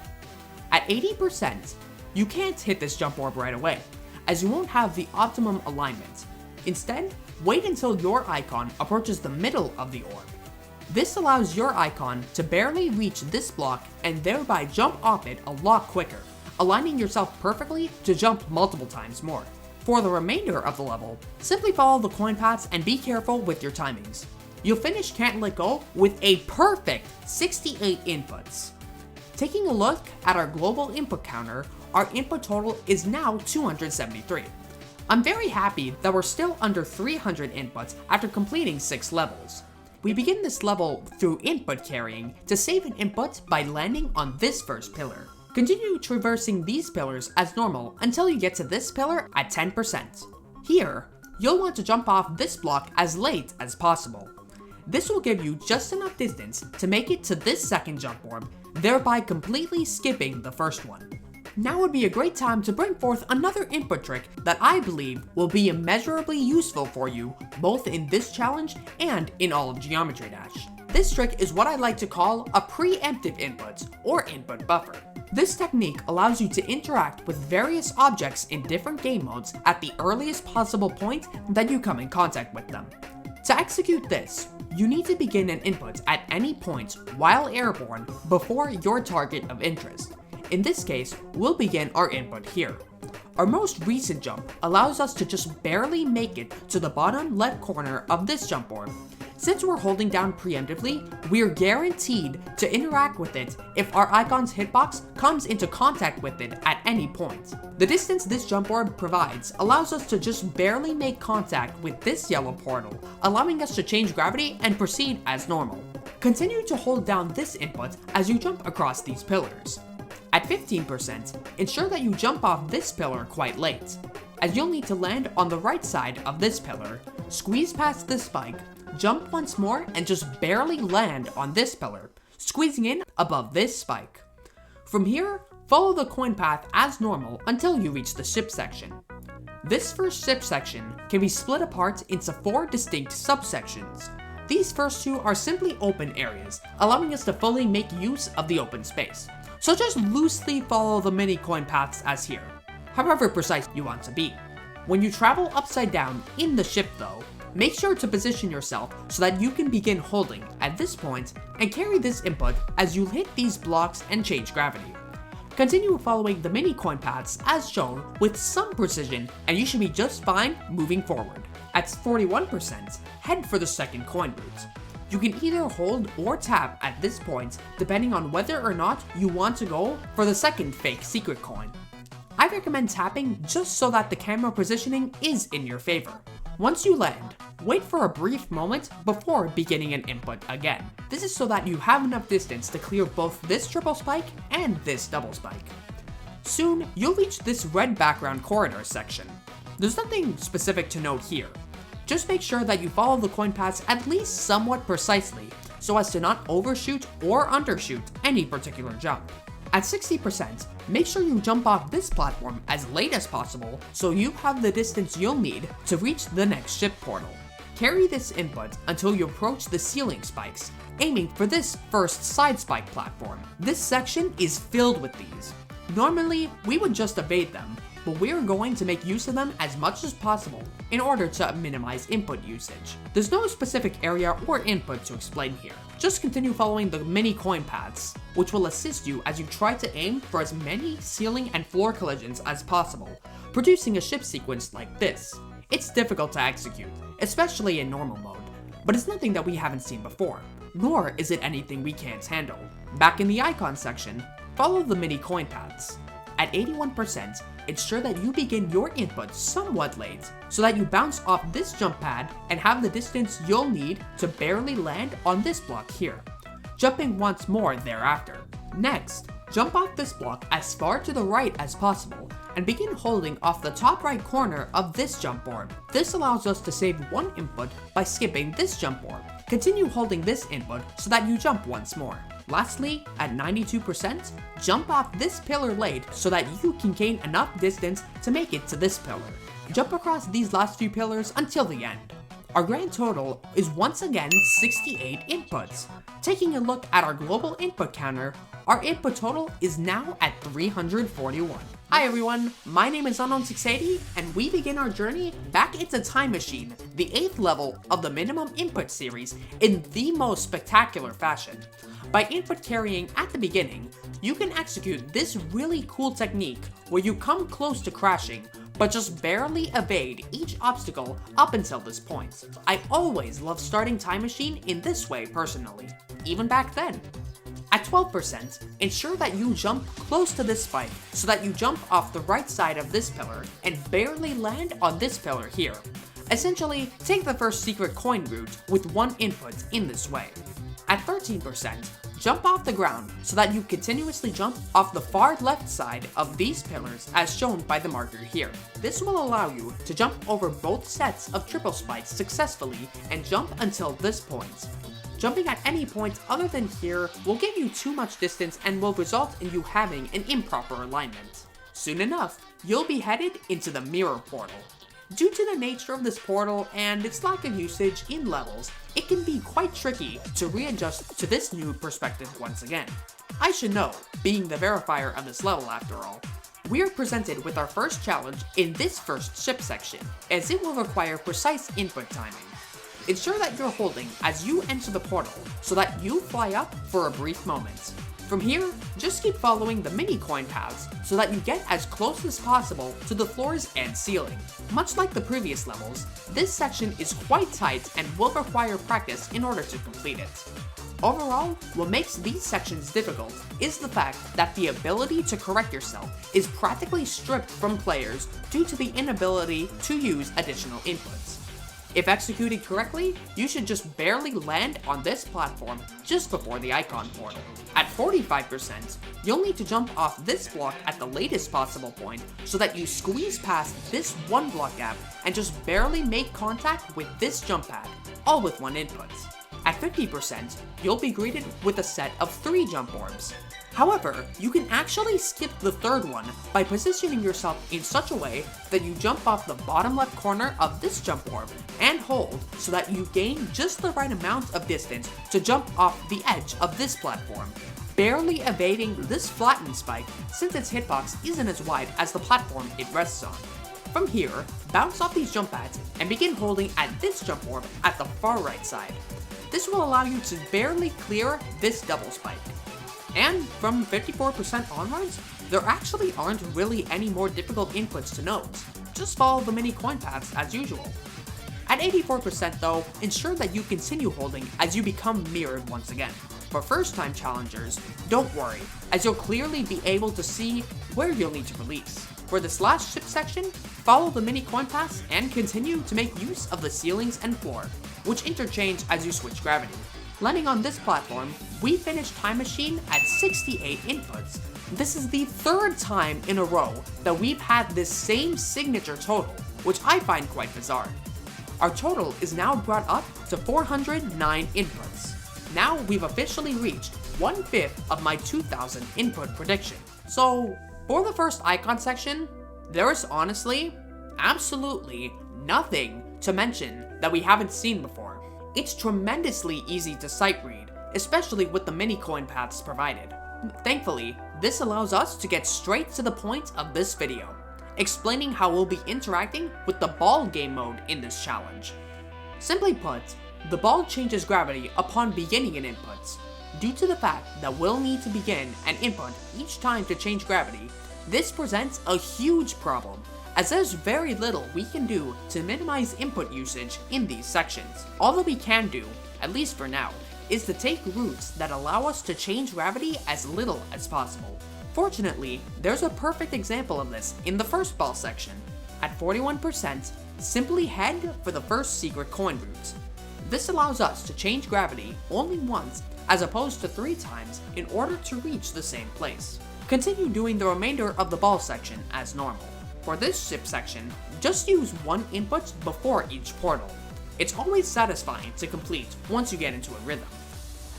At 80%, you can't hit this jump orb right away, as you won't have the optimum alignment. Instead, wait until your icon approaches the middle of the orb. This allows your icon to barely reach this block and thereby jump off it a lot quicker, aligning yourself perfectly to jump multiple times more. For the remainder of the level, simply follow the coin paths and be careful with your timings. You'll finish Can't Let Go with a perfect 68 inputs. Taking a look at our global input counter, our input total is now 273. I'm very happy that we're still under 300 inputs after completing 6 levels. We begin this level through input carrying to save an input by landing on this first pillar. Continue traversing these pillars as normal until you get to this pillar at 10%. Here, you'll want to jump off this block as late as possible. This will give you just enough distance to make it to this second jump orb, thereby completely skipping the first one. Now would be a great time to bring forth another input trick that I believe will be immeasurably useful for you both in this challenge and in all of Geometry Dash. This trick is what I like to call a preemptive input or input buffer. This technique allows you to interact with various objects in different game modes at the earliest possible point that you come in contact with them. To execute this, you need to begin an input at any point while airborne before your target of interest. In this case, we'll begin our input here. Our most recent jump allows us to just barely make it to the bottom left corner of this jump board. Since we're holding down preemptively, we're guaranteed to interact with it if our icon's hitbox comes into contact with it at any point. The distance this jump board provides allows us to just barely make contact with this yellow portal, allowing us to change gravity and proceed as normal. Continue to hold down this input as you jump across these pillars. At 15%, ensure that you jump off this pillar quite late, as you'll need to land on the right side of this pillar, squeeze past this spike, jump once more and just barely land on this pillar, squeezing in above this spike. From here, follow the coin path as normal until you reach the ship section. This first ship section can be split apart into 4 distinct subsections. These first 2 are simply open areas, allowing us to fully make use of the open space. So just loosely follow the mini coin paths as here, however precise you want to be. When you travel upside down in the ship though, make sure to position yourself so that you can begin holding at this point and carry this input as you hit these blocks and change gravity. Continue following the mini coin paths as shown with some precision and you should be just fine moving forward. At 41%, head for the second coin route. You can either hold or tap at this point depending on whether or not you want to go for the second fake secret coin. I recommend tapping just so that the camera positioning is in your favor. Once you land, wait for a brief moment before beginning an input again. This is so that you have enough distance to clear both this triple spike and this double spike. Soon, you'll reach this red background corridor section. There's nothing specific to note here. Just make sure that you follow the coin paths at least somewhat precisely so as to not overshoot or undershoot any particular jump. At 60%, make sure you jump off this platform as late as possible so you have the distance you'll need to reach the next ship portal. Carry this input until you approach the ceiling spikes, aiming for this first side spike platform. This section is filled with these. Normally, we would just evade them, but we are going to make use of them as much as possible in order to minimize input usage. There's no specific area or input to explain here. Just continue following the mini coin paths, which will assist you as you try to aim for as many ceiling and floor collisions as possible, producing a ship sequence like this. It's difficult to execute, especially in normal mode, but it's nothing that we haven't seen before, nor is it anything we can't handle. Back in the icon section, follow the mini coin paths. At 81%, ensure that you begin your input somewhat late so that you bounce off this jump pad and have the distance you'll need to barely land on this block here, jumping once more thereafter. Next, jump off this block as far to the right as possible and begin holding off the top right corner of this jump board. This allows us to save one input by skipping this jump board. Continue holding this input so that you jump once more. Lastly, at 92%, jump off this pillar late so that you can gain enough distance to make it to this pillar. Jump across these last few pillars until the end. Our grand total is once again 68 inputs. Taking a look at our global input counter, our input total is now at 341. Hi everyone, my name is Unknown680, and we begin our journey back into Time Machine, the 8th level of the Minimum Input series, in the most spectacular fashion. By input carrying at the beginning, you can execute this really cool technique where you come close to crashing, but just barely evade each obstacle up until this point. I always love starting Time Machine in this way personally, even back then. At 12%, ensure that you jump close to this spike so that you jump off the right side of this pillar and barely land on this pillar here. Essentially, take the first secret coin route with one input in this way. At 13%, jump off the ground so that you continuously jump off the far left side of these pillars as shown by the marker here. This will allow you to jump over both sets of triple spikes successfully and jump until this point. Jumping at any point other than here will give you too much distance and will result in you having an improper alignment. Soon enough, you'll be headed into the mirror portal. Due to the nature of this portal and its lack of usage in levels, it can be quite tricky to readjust to this new perspective once again. I should know, being the verifier of this level after all. We are presented with our first challenge in this first ship section, as it will require precise input timing. Ensure that you're holding as you enter the portal so that you fly up for a brief moment. From here, just keep following the mini coin paths so that you get as close as possible to the floors and ceiling. Much like the previous levels, this section is quite tight and will require practice in order to complete it. Overall, what makes these sections difficult is the fact that the ability to correct yourself is practically stripped from players due to the inability to use additional inputs. If executed correctly, you should just barely land on this platform just before the icon portal. At 45%, you'll need to jump off this block at the latest possible point so that you squeeze past this one block gap and just barely make contact with this jump pad, all with one input. At 50%, you'll be greeted with a set of 3 jump orbs. However, you can actually skip the third one by positioning yourself in such a way that you jump off the bottom left corner of this jump orb and hold so that you gain just the right amount of distance to jump off the edge of this platform, barely evading this flattened spike since its hitbox isn't as wide as the platform it rests on. From here, bounce off these jump pads and begin holding at this jump orb at the far right side. This will allow you to barely clear this double spike. And from 54% onwards, there actually aren't really any more difficult inputs to note. Just follow the mini coin paths as usual. At 84% though, ensure that you continue holding as you become mirrored once again. For first time challengers, don't worry, as you'll clearly be able to see where you'll need to release. For this last ship section, follow the mini coin paths and continue to make use of the ceilings and floor, which interchange as you switch gravity. Landing on this platform, we finished Time Machine at 68 inputs. This is the 3rd time in a row that we've had this same signature total, which I find quite bizarre. Our total is now brought up to 409 inputs. Now we've officially reached 1/5 of my 2000 input prediction. So, for the first icon section, there is honestly, absolutely nothing to mention that we haven't seen before. It's tremendously easy to sight read, especially with the mini coin paths provided. Thankfully, this allows us to get straight to the point of this video, explaining how we'll be interacting with the ball game mode in this challenge. Simply put, the ball changes gravity upon beginning an input. Due to the fact that we'll need to begin an input each time to change gravity, this presents a huge problem, as there's very little we can do to minimize input usage in these sections. All that we can do, at least for now, is to take routes that allow us to change gravity as little as possible. Fortunately, there's a perfect example of this in the first ball section. At 41%, simply head for the first secret coin route. This allows us to change gravity only once as opposed to 3 times in order to reach the same place. Continue doing the remainder of the ball section as normal. For this ship section, just use 1 input before each portal. It's always satisfying to complete once you get into a rhythm.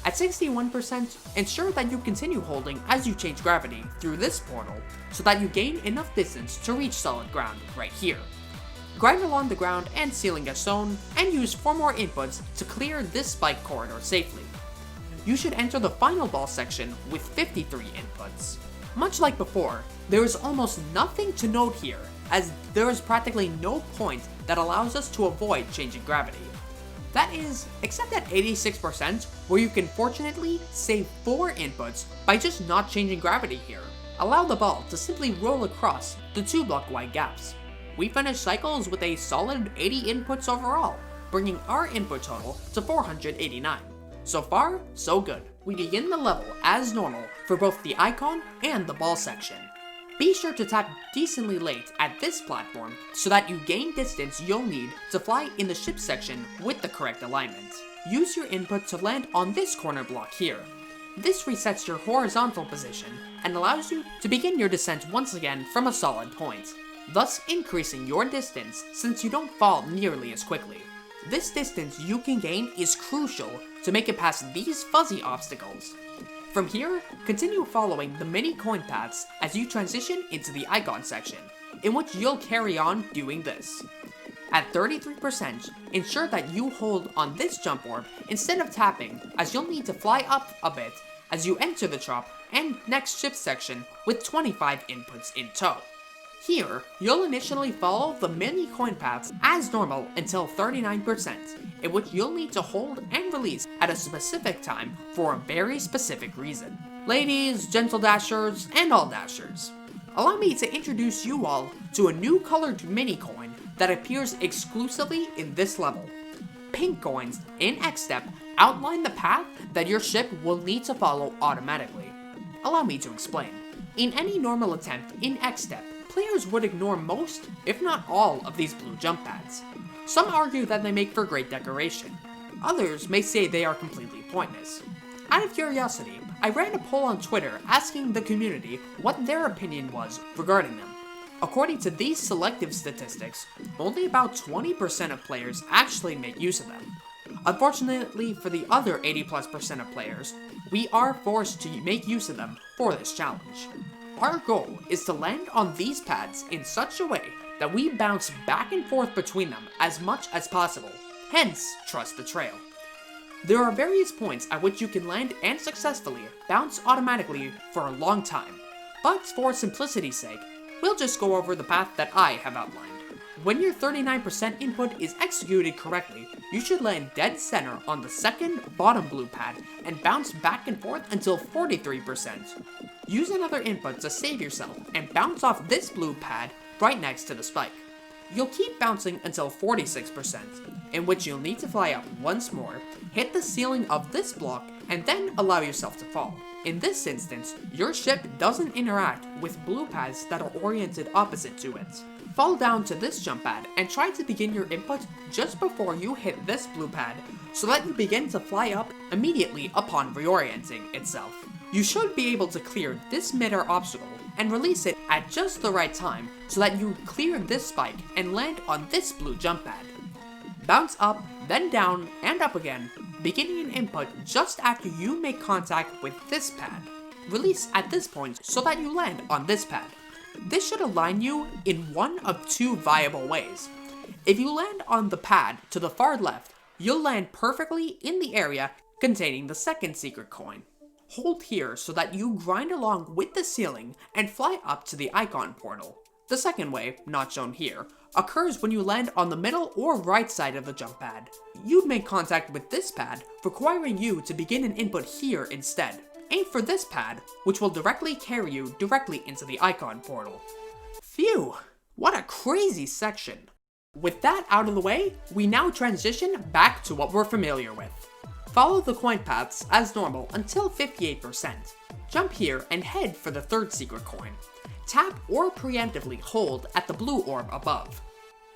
At 61%, ensure that you continue holding as you change gravity through this portal so that you gain enough distance to reach solid ground right here. Grind along the ground and ceiling as shown, and use 4 more inputs to clear this spike corridor safely. You should enter the final ball section with 53 inputs. Much like before, there is almost nothing to note here, as there is practically no point that allows us to avoid changing gravity. That is, except at 86%, where you can fortunately save 4 inputs by just not changing gravity here. Allow the ball to simply roll across the 2 block wide gaps. We finished cycles with a solid 80 inputs overall, bringing our input total to 489. So far, so good. We begin the level as normal for both the icon and the ball section. Be sure to tap decently late at this platform so that you gain distance you'll need to fly in the ship section with the correct alignment. Use your input to land on this corner block here. This resets your horizontal position and allows you to begin your descent once again from a solid point, thus increasing your distance since you don't fall nearly as quickly. This distance you can gain is crucial to make it past these fuzzy obstacles. From here, continue following the mini coin paths as you transition into the icon section, in which you'll carry on doing this. At 33%, ensure that you hold on this jump orb instead of tapping, as you'll need to fly up a bit as you enter the drop and next ship section with 25 inputs in tow. Here, you'll initially follow the mini coin paths as normal until 39%, in which you'll need to hold and release at a specific time for a very specific reason. ladies, gentle dashers, and all dashers. Allow me to introduce you all to a new colored mini coin that appears exclusively in this level. Pink coins in xStep outline the path that your ship will need to follow automatically. Allow me to explain. In any normal attempt in xStep, players would ignore most, if not all, of these blue jump pads. Some argue that they make for great decoration. Others may say they are completely pointless. Out of curiosity, I ran a poll on Twitter asking the community what their opinion was regarding them. According to these selective statistics, only about 20% of players actually make use of them. Unfortunately for the other 80+% of players, we are forced to make use of them for this challenge. Our goal is to land on these pads in such a way that we bounce back and forth between them as much as possible, hence trust the trail. There are various points at which you can land and successfully bounce automatically for a long time, but for simplicity's sake, we'll just go over the path that I have outlined. When your 39% input is executed correctly, you should land dead center on the second bottom blue pad and bounce back and forth until 43%. Use another input to save yourself and bounce off this blue pad right next to the spike. You'll keep bouncing until 46%, in which you'll need to fly up once more, hit the ceiling of this block, and then allow yourself to fall. In this instance, your ship doesn't interact with blue pads that are oriented opposite to it. Fall down to this jump pad and try to begin your input just before you hit this blue pad so that you begin to fly up immediately upon reorienting itself. You should be able to clear this mid-air obstacle and release it at just the right time so that you clear this spike and land on this blue jump pad. Bounce up, then down, and up again, beginning an input just after you make contact with this pad. Release at this point so that you land on this pad. This should align you in one of two viable ways. If you land on the pad to the far left, you'll land perfectly in the area containing the second secret coin. Hold here so that you grind along with the ceiling and fly up to the icon portal. The second way, not shown here, occurs when you land on the middle or right side of the jump pad. You'd make contact with this pad, requiring you to begin an input here instead. Aim for this pad, which will directly carry you directly into the icon portal. Phew, what a crazy section. With that out of the way, we now transition back to what we're familiar with. Follow the coin paths as normal until 58%. Jump here and head for the third secret coin. Tap or preemptively hold at the blue orb above.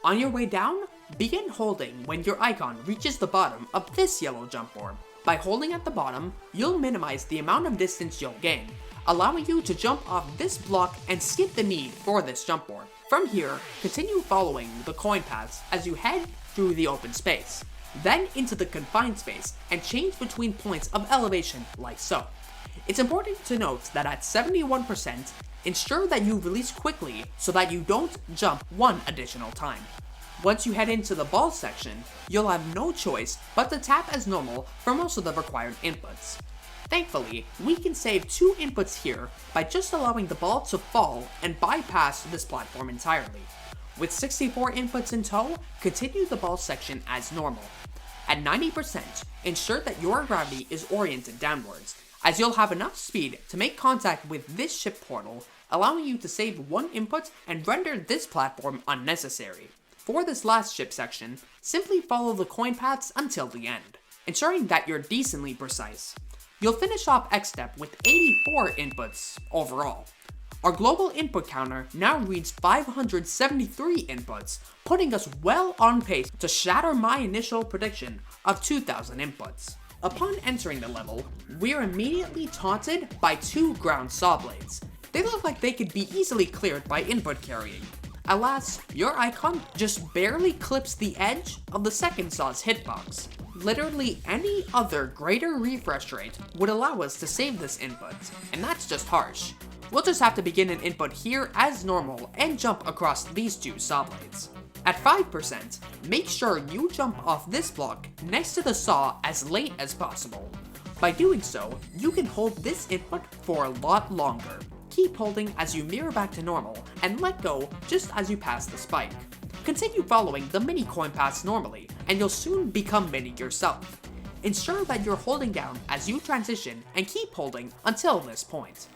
On your way down, begin holding when your icon reaches the bottom of this yellow jump orb. By holding at the bottom, you'll minimize the amount of distance you'll gain, allowing you to jump off this block and skip the need for this jump orb. From here, continue following the coin paths as you head through the open space, then into the confined space and change between points of elevation like so. It's important to note that at 71%, ensure that you release quickly so that you don't jump one additional time. Once you head into the ball section, you'll have no choice but to tap as normal for most of the required inputs. Thankfully, we can save 2 inputs here by just allowing the ball to fall and bypass this platform entirely. With 64 inputs in tow, continue the ball section as normal. At 90%, ensure that your gravity is oriented downwards, as you'll have enough speed to make contact with this ship portal, allowing you to save 1 input and render this platform unnecessary. For this last ship section, simply follow the coin paths until the end, ensuring that you're decently precise. You'll finish off xStep with 84 inputs overall. Our global input counter now reads 573 inputs, putting us well on pace to shatter my initial prediction of 2,000 inputs. Upon entering the level, we're immediately taunted by 2 ground saw blades. They look like they could be easily cleared by input carrying. Alas, your icon just barely clips the edge of the second saw's hitbox. Literally any other greater refresh rate would allow us to save this input, and that's just harsh. We'll just have to begin an input here as normal and jump across these 2 saw blades. At 5%, make sure you jump off this block next to the saw as late as possible. By doing so, you can hold this input for a lot longer. Keep holding as you mirror back to normal, and let go just as you pass the spike. Continue following the mini coin paths normally, and you'll soon become mini yourself. Ensure that you're holding down as you transition and keep holding until this point.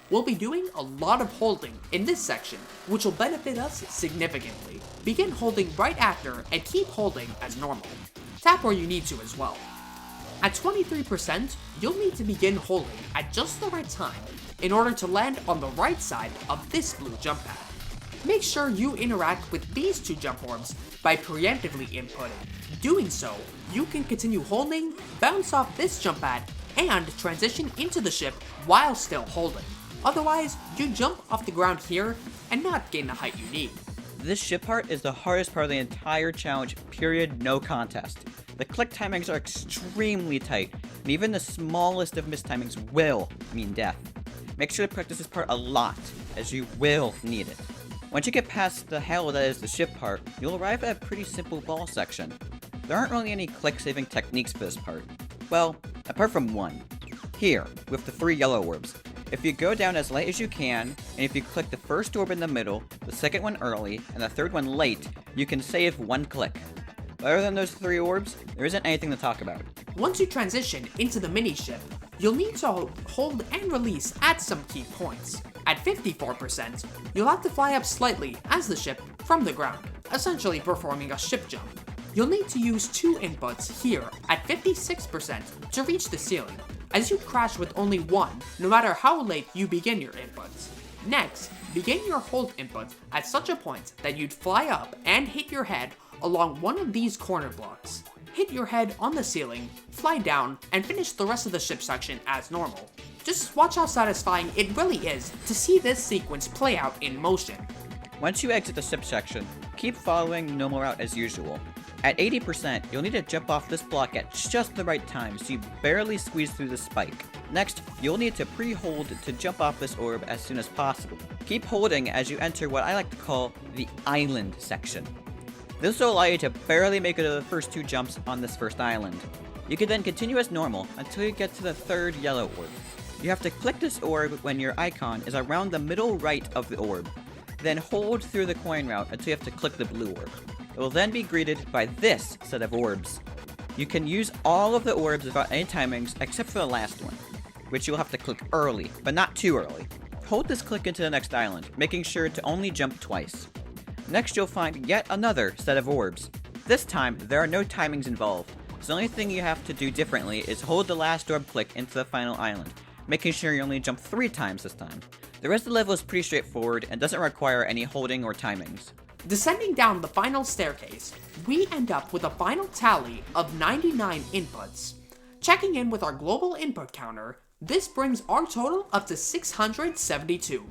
We'll be doing a lot of holding in this section, which will benefit us significantly. Begin holding right after and keep holding as normal. Tap where you need to as well. At 23%, you'll need to begin holding at just the right time in order to land on the right side of this blue jump pad. Make sure you interact with these two jump orbs by preemptively inputting. Doing so, you can continue holding, bounce off this jump pad, and transition into the ship while still holding. Otherwise, you jump off the ground here and not gain the height you need. This ship part is the hardest part of the entire challenge, period, no contest. The click timings are extremely tight, and even the smallest of mistimings will mean death. Make sure to practice this part a lot, as you will need it. Once you get past the hell that is the ship part, you'll arrive at a pretty simple ball section. There aren't really any click-saving techniques for this part. Well, apart from one. Here, with the 3 yellow orbs. If you go down as late as you can, and if you click the first orb in the middle, the second one early, and the third one late, you can save 1 click. Other than those 3 orbs, there isn't anything to talk about. Once you transition into the mini ship, you'll need to hold and release at some key points. At 54%, you'll have to fly up slightly as the ship from the ground, essentially performing a ship jump. You'll need to use 2 inputs here at 56% to reach the ceiling, as you crash with only 1, no matter how late you begin your inputs. Next, begin your hold input at such a point that you'd fly up and hit your head along one of these corner blocks. Hit your head on the ceiling, fly down, and finish the rest of the ship section as normal. Just watch how satisfying it really is to see this sequence play out in motion. Once you exit the ship section, keep following normal route as usual. At 80%, you'll need to jump off this block at just the right time so you barely squeeze through the spike. Next, you'll need to pre-hold to jump off this orb as soon as possible. Keep holding as you enter what I like to call the island section. This will allow you to barely make it to the first 2 jumps on this first island. You can then continue as normal until you get to the 3rd yellow orb. You have to click this orb when your icon is around the middle right of the orb. Then hold through the coin route until you have to click the blue orb. It will then be greeted by this set of orbs. You can use all of the orbs without any timings except for the last one, which you'll have to click early, but not too early. Hold this click into the next island, making sure to only jump twice. Next you'll find yet another set of orbs. This time, there are no timings involved, so the only thing you have to do differently is hold the last orb click into the final island, making sure you only jump 3 times this time. The rest of the level is pretty straightforward and doesn't require any holding or timings. Descending down the final staircase, we end up with a final tally of 99 inputs. Checking in with our global input counter, this brings our total up to 672.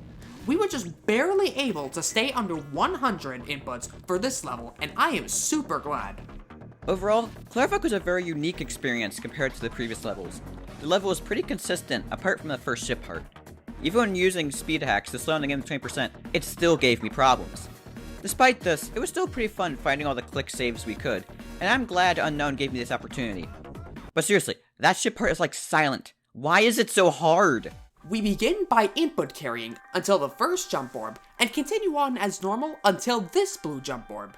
We were just barely able to stay under 100 inputs for this level, and I am super glad. Overall, Clutterfunk was a very unique experience compared to the previous levels. The level was pretty consistent apart from the first ship part. Even when using speed hacks to slow down the game to 20%, it still gave me problems. Despite this, it was still pretty fun finding all the click saves we could, and I'm glad Unknown gave me this opportunity. But seriously, that ship part is like silent. Why is it so hard? We begin by input carrying until the first jump orb, and continue on as normal until this blue jump orb.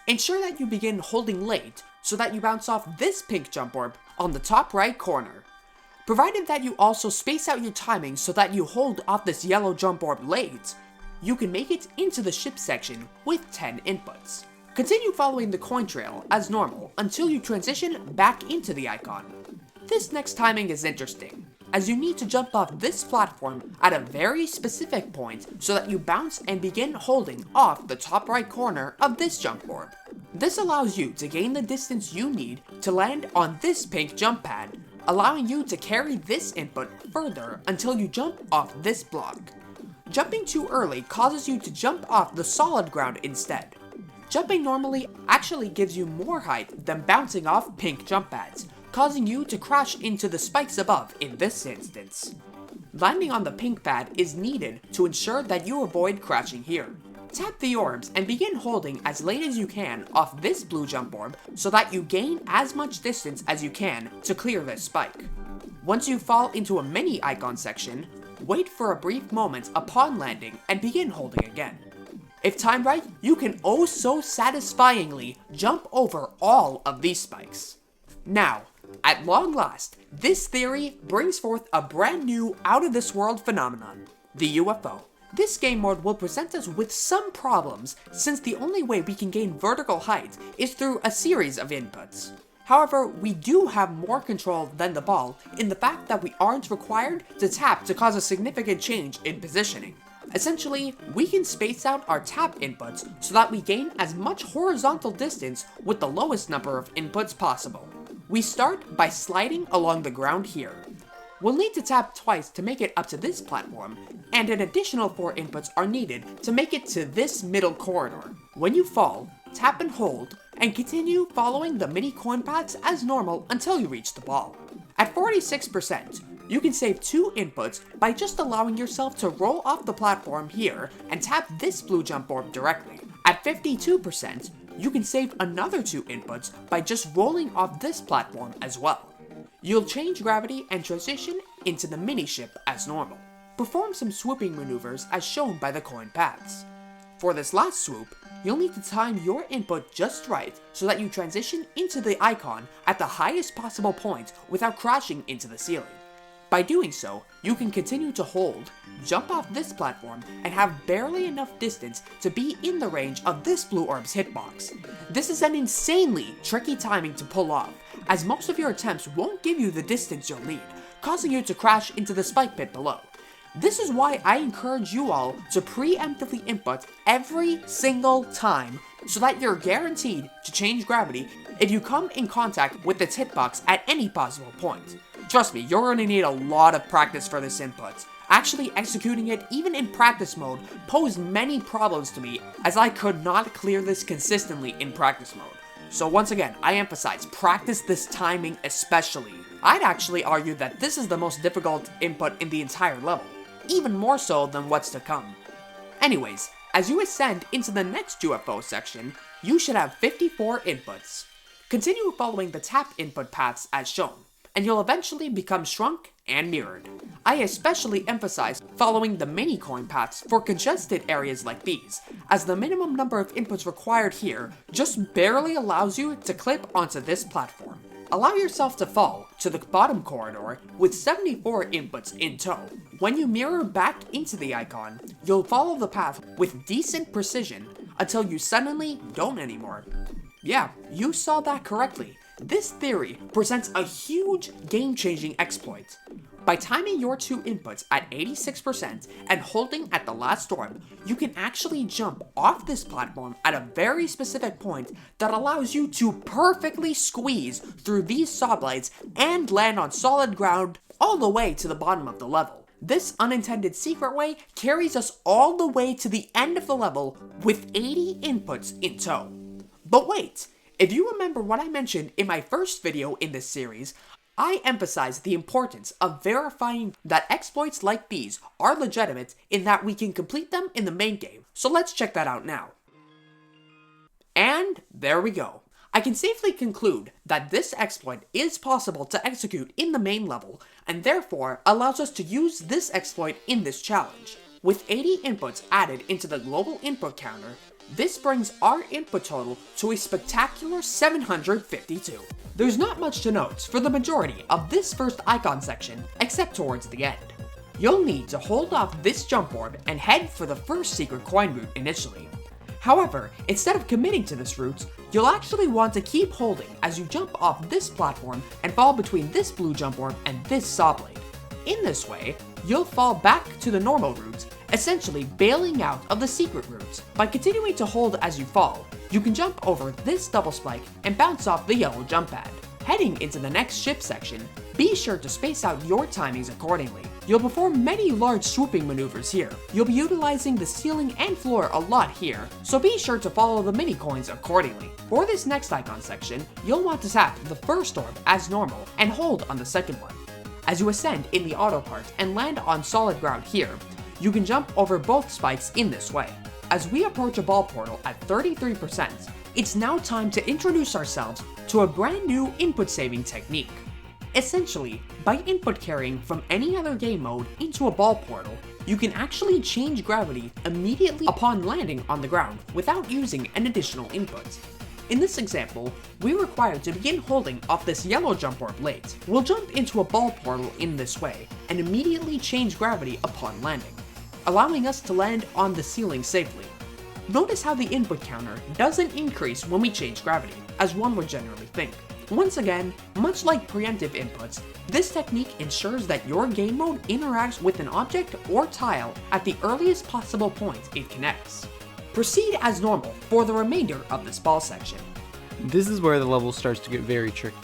Ensure that you begin holding late, so that you bounce off this pink jump orb on the top right corner. Provided that you also space out your timing so that you hold off this yellow jump orb late, you can make it into the ship section with 10 inputs. Continue following the coin trail as normal until you transition back into the icon. This next timing is interesting, as you need to jump off this platform at a very specific point so that you bounce and begin holding off the top right corner of this jump orb. This allows you to gain the distance you need to land on this pink jump pad, allowing you to carry this input further until you jump off this block. Jumping too early causes you to jump off the solid ground instead. Jumping normally actually gives you more height than bouncing off pink jump pads, causing you to crash into the spikes above in this instance. Landing on the pink pad is needed to ensure that you avoid crashing here. Tap the orbs and begin holding as late as you can off this blue jump orb so that you gain as much distance as you can to clear this spike. Once you fall into a mini icon section, wait for a brief moment upon landing and begin holding again. If timed right, you can oh so satisfyingly jump over all of these spikes. Now, at long last, this theory brings forth a brand new out-of-this-world phenomenon, the UFO. This game mode will present us with some problems, since the only way we can gain vertical height is through a series of inputs. However, we do have more control than the ball in the fact that we aren't required to tap to cause a significant change in positioning. Essentially, we can space out our tap inputs so that we gain as much horizontal distance with the lowest number of inputs possible. We start by sliding along the ground here. We'll need to tap twice to make it up to this platform, and an additional 4 inputs are needed to make it to this middle corridor. When you fall, tap and hold, and continue following the mini coin paths as normal until you reach the ball. At 46%, you can save 2 inputs by just allowing yourself to roll off the platform here and tap this blue jump orb directly. At 52%, you can save another 2 inputs by just rolling off this platform as well. You'll change gravity and transition into the mini ship as normal. Perform some swooping maneuvers as shown by the coin paths. For this last swoop, you'll need to time your input just right so that you transition into the icon at the highest possible point without crashing into the ceiling. By doing so, you can continue to hold, jump off this platform, and have barely enough distance to be in the range of this blue orb's hitbox. This is an insanely tricky timing to pull off, as most of your attempts won't give you the distance you'll need, causing you to crash into the spike pit below. This is why I encourage you all to preemptively input every single time so that you're guaranteed to change gravity if you come in contact with its hitbox at any possible point. Trust me, you're going to need a lot of practice for this input. Actually executing it even in practice mode posed many problems to me, as I could not clear this consistently in practice mode. So once again, I emphasize, practice this timing especially. I'd actually argue that this is the most difficult input in the entire level, even more so than what's to come. Anyways, as you ascend into the next UFO section, you should have 54 inputs. Continue following the tap input paths as shown, and you'll eventually become shrunk and mirrored. I especially emphasize following the mini coin paths for congested areas like these, as the minimum number of inputs required here just barely allows you to clip onto this platform. Allow yourself to fall to the bottom corridor with 74 inputs in tow. When you mirror back into the icon, you'll follow the path with decent precision until you suddenly don't anymore. Yeah, you saw that correctly. This theory presents a huge game-changing exploit. By timing your 2 inputs at 86% and holding at the last orb, you can actually jump off this platform at a very specific point that allows you to perfectly squeeze through these saw blades and land on solid ground all the way to the bottom of the level. This unintended secret way carries us all the way to the end of the level with 80 inputs in tow. But wait, if you remember what I mentioned in my first video in this series, I emphasized the importance of verifying that exploits like these are legitimate in that we can complete them in the main game, so let's check that out now. And there we go. I can safely conclude that this exploit is possible to execute in the main level, and therefore allows us to use this exploit in this challenge. With 80 inputs added into the global input counter, this brings our input total to a spectacular 752. There's not much to note for the majority of this first icon section, except towards the end. You'll need to hold off this jump orb and head for the first secret coin route initially. However, instead of committing to this route, you'll actually want to keep holding as you jump off this platform and fall between this blue jump orb and this saw blade. In this way, you'll fall back to the normal route, essentially bailing out of the secret route. By continuing to hold as you fall, you can jump over this double spike and bounce off the yellow jump pad. Heading into the next ship section, be sure to space out your timings accordingly. You'll perform many large swooping maneuvers here. You'll be utilizing the ceiling and floor a lot here, so be sure to follow the mini coins accordingly. For this next icon section, you'll want to tap the first orb as normal and hold on the second one. As you ascend in the auto part and land on solid ground here, you can jump over both spikes in this way. As we approach a ball portal at 33%, it's now time to introduce ourselves to a brand new input saving technique. Essentially, by input carrying from any other game mode into a ball portal, you can actually change gravity immediately upon landing on the ground without using an additional input. In this example, we're required to begin holding off this yellow jump orb late. We'll jump into a ball portal in this way, and immediately change gravity upon landing, allowing us to land on the ceiling safely. Notice how the input counter doesn't increase when we change gravity, as one would generally think. Once again, much like preemptive inputs, this technique ensures that your game mode interacts with an object or tile at the earliest possible point it connects. Proceed as normal for the remainder of this ball section. This is where the level starts to get very tricky.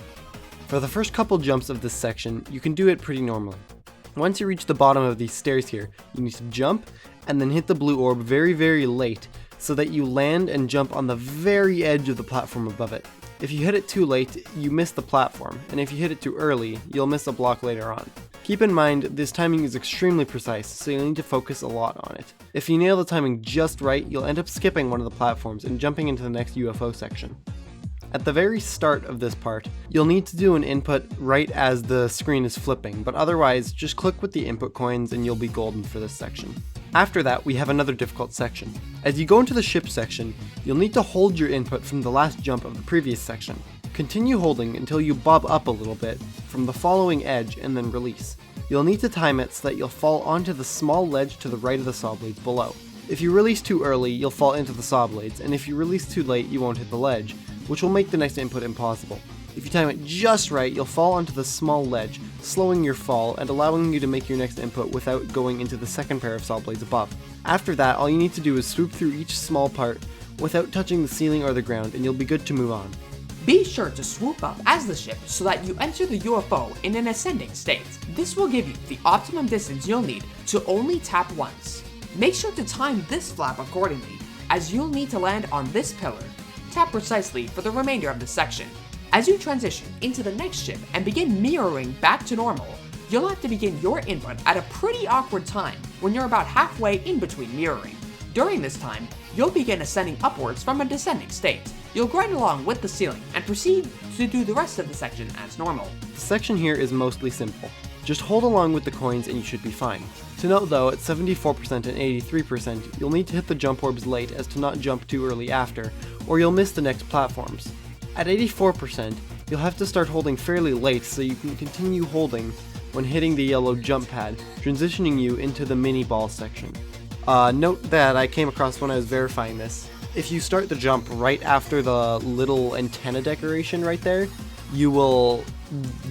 For the first couple jumps of this section, you can do it pretty normally. Once you reach the bottom of these stairs here, you need to jump and then hit the blue orb very late so that you land and jump on the very edge of the platform above it. If you hit it too late, you miss the platform, and if you hit it too early, you'll miss a block later on. Keep in mind, this timing is extremely precise, so you'll need to focus a lot on it. If you nail the timing just right, you'll end up skipping one of the platforms and jumping into the next UFO section. At the very start of this part, you'll need to do an input right as the screen is flipping, but otherwise, just click with the input coins and you'll be golden for this section. After that, we have another difficult section. As you go into the ship section, you'll need to hold your input from the last jump of the previous section. Continue holding until you bob up a little bit from the following edge and then release. You'll need to time it so that you'll fall onto the small ledge to the right of the saw blades below. If you release too early, you'll fall into the saw blades, and if you release too late, you won't hit the ledge, which will make the next input impossible. If you time it just right, you'll fall onto the small ledge, slowing your fall and allowing you to make your next input without going into the second pair of saw blades above. After that, all you need to do is swoop through each small part without touching the ceiling or the ground, and you'll be good to move on. Be sure to swoop up as the ship so that you enter the UFO in an ascending state. This will give you the optimum distance you'll need to only tap once. Make sure to time this flap accordingly, as you'll need to land on this pillar. Tap precisely for the remainder of the section. As you transition into the next ship and begin mirroring back to normal, you'll have to begin your input at a pretty awkward time when you're about halfway in between mirroring. During this time, you'll begin ascending upwards from a descending state. You'll grind along with the ceiling and proceed to do the rest of the section as normal. The section here is mostly simple. Just hold along with the coins and you should be fine. To note though, at 74% and 83%, you'll need to hit the jump orbs late as to not jump too early after, or you'll miss the next platforms. At 84%, you'll have to start holding fairly late so you can continue holding when hitting the yellow jump pad, transitioning you into the mini ball section. Note that I came across when I was verifying this. If you start the jump right after the little antenna decoration right there, you will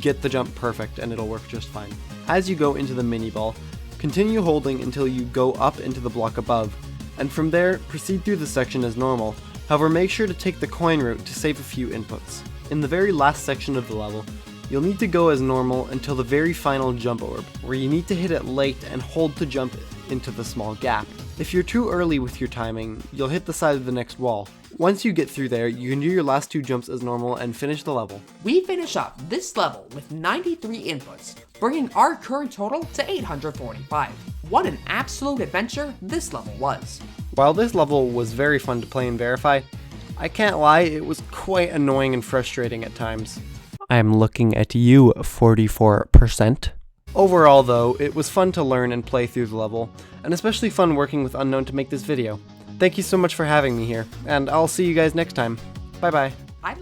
get the jump perfect and it'll work just fine. As you go into the mini ball, continue holding until you go up into the block above, and from there, proceed through the section as normal. However, make sure to take the coin route to save a few inputs. In the very last section of the level, you'll need to go as normal until the very final jump orb, where you need to hit it late and hold to jump into the small gap. If you're too early with your timing, you'll hit the side of the next wall. Once you get through there, you can do your last two jumps as normal and finish the level. We finish up this level with 93 inputs, bringing our current total to 845. What an absolute adventure this level was. While this level was very fun to play and verify, I can't lie, it was quite annoying and frustrating at times. I'm looking at you, 44%. Overall though, it was fun to learn and play through the level, and especially fun working with Unknown to make this video. Thank you so much for having me here, and I'll see you guys next time. Bye bye.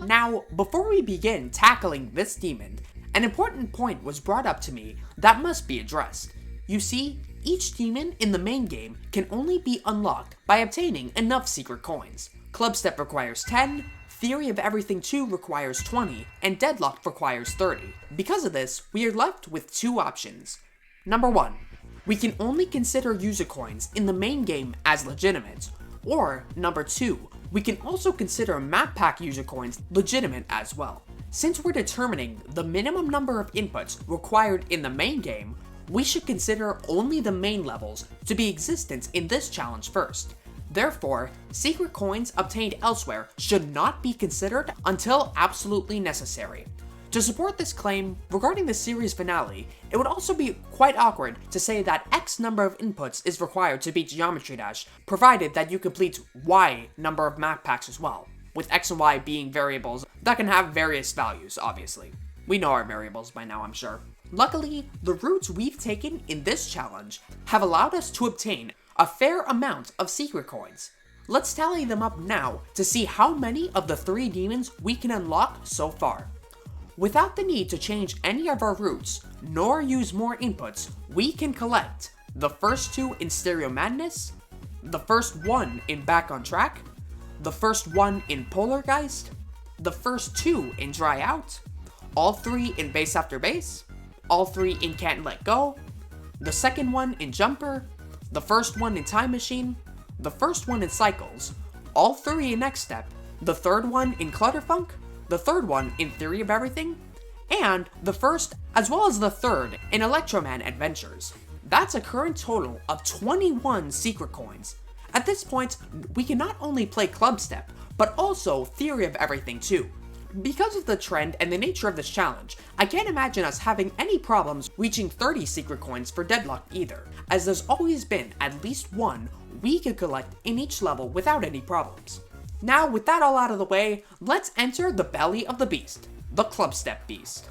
Now, before we begin tackling this demon, an important point was brought up to me that must be addressed. You see, each demon in the main game can only be unlocked by obtaining enough secret coins. Clubstep requires 10, Theory of Everything 2 requires 20, and Deadlocked requires 30. Because of this, we are left with two options. Number 1, we can only consider user coins in the main game as legitimate, or number 2, we can also consider map pack user coins legitimate as well. Since we're determining the minimum number of inputs required in the main game, we should consider only the main levels to be existent in this challenge first. Therefore, secret coins obtained elsewhere should not be considered until absolutely necessary. To support this claim, regarding the series finale, it would also be quite awkward to say that X number of inputs is required to beat Geometry Dash, provided that you complete Y number of map packs as well, with X and Y being variables that can have various values, obviously. We know our variables by now, I'm sure. Luckily, the routes we've taken in this challenge have allowed us to obtain a fair amount of secret coins. Let's tally them up now to see how many of the 3 demons we can unlock so far. Without the need to change any of our routes, nor use more inputs, we can collect the first 2 in Stereo Madness, the first 1 in Back on Track, the first 1 in Polargeist, the first 2 in Dry Out, all 3 in Bass After Bass, all 3 in Can't Let Go, the second 1 in Jumper, the first 1 in Time Machine, the first 1 in Cycles, all 3 in xStep, the third 1 in Clutterfunk, the third 1 in Theory of Everything, and the first as well as the third in Electroman Adventures. That's a current total of 21 secret coins. At this point, we can not only play Clubstep, but also Theory of Everything too. Because of the trend and the nature of this challenge, I can't imagine us having any problems reaching 30 secret coins for Deadlocked either, as there's always been at least one we could collect in each level without any problems. Now, with that all out of the way, let's enter the belly of the beast, the Clubstep beast.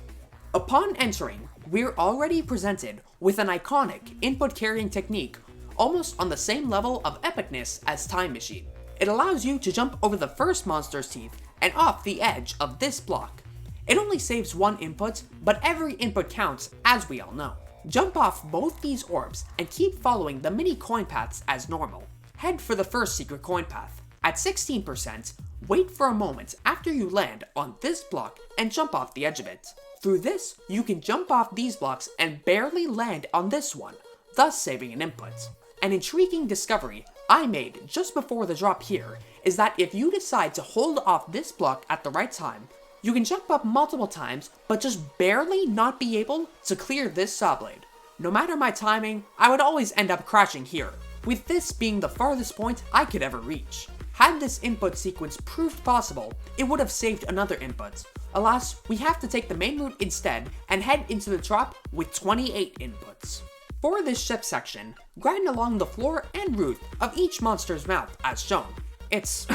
Upon entering, we're already presented with an iconic input carrying technique almost on the same level of epicness as Time Machine. It allows you to jump over the first monster's teeth and off the edge of this block. It only saves 1 input, but every input counts, as we all know. Jump off both these orbs and keep following the mini coin paths as normal. Head for the first secret coin path. At 16%, wait for a moment after you land on this block and jump off the edge of it. Through this, you can jump off these blocks and barely land on this one, thus saving an input. An intriguing discovery I made just before the drop here is that if you decide to hold off this block at the right time, you can jump up multiple times but just barely not be able to clear this saw blade. No matter my timing, I would always end up crashing here, with this being the farthest point I could ever reach. Had this input sequence proved possible, it would have saved another input. Alas, we have to take the main route instead and head into the drop with 28 inputs. For this ship section, grind along the floor and roof of each monster's mouth as shown. It's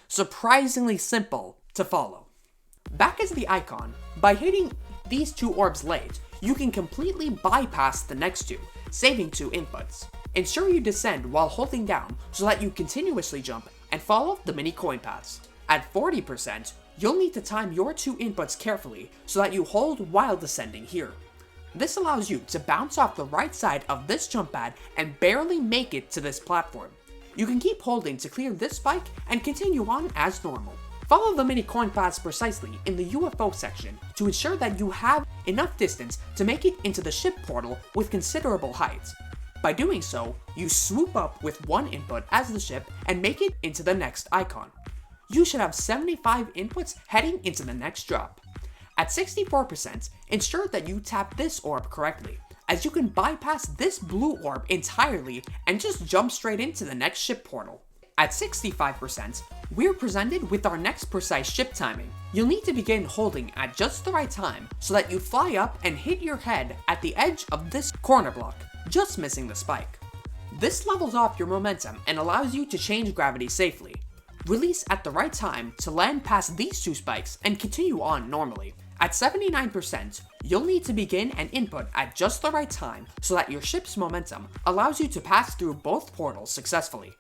surprisingly simple to follow. Back as the icon, by hitting these 2 orbs late, you can completely bypass the next 2, saving 2 inputs. Ensure you descend while holding down so that you continuously jump and follow the mini coin paths. At 40%, you'll need to time your 2 inputs carefully so that you hold while descending here. This allows you to bounce off the right side of this jump pad and barely make it to this platform. You can keep holding to clear this spike and continue on as normal. Follow the mini coin paths precisely in the UFO section to ensure that you have enough distance to make it into the ship portal with considerable height. By doing so, you swoop up with 1 input as the ship and make it into the next icon. You should have 75 inputs heading into the next drop. At 64%, ensure that you tap this orb correctly, as you can bypass this blue orb entirely and just jump straight into the next ship portal. At 65%, we're presented with our next precise ship timing. You'll need to begin holding at just the right time so that you fly up and hit your head at the edge of this corner block, just missing the spike. This levels off your momentum and allows you to change gravity safely. Release at the right time to land past these 2 spikes and continue on normally. At 79%, you'll need to begin an input at just the right time so that your ship's momentum allows you to pass through both portals successfully.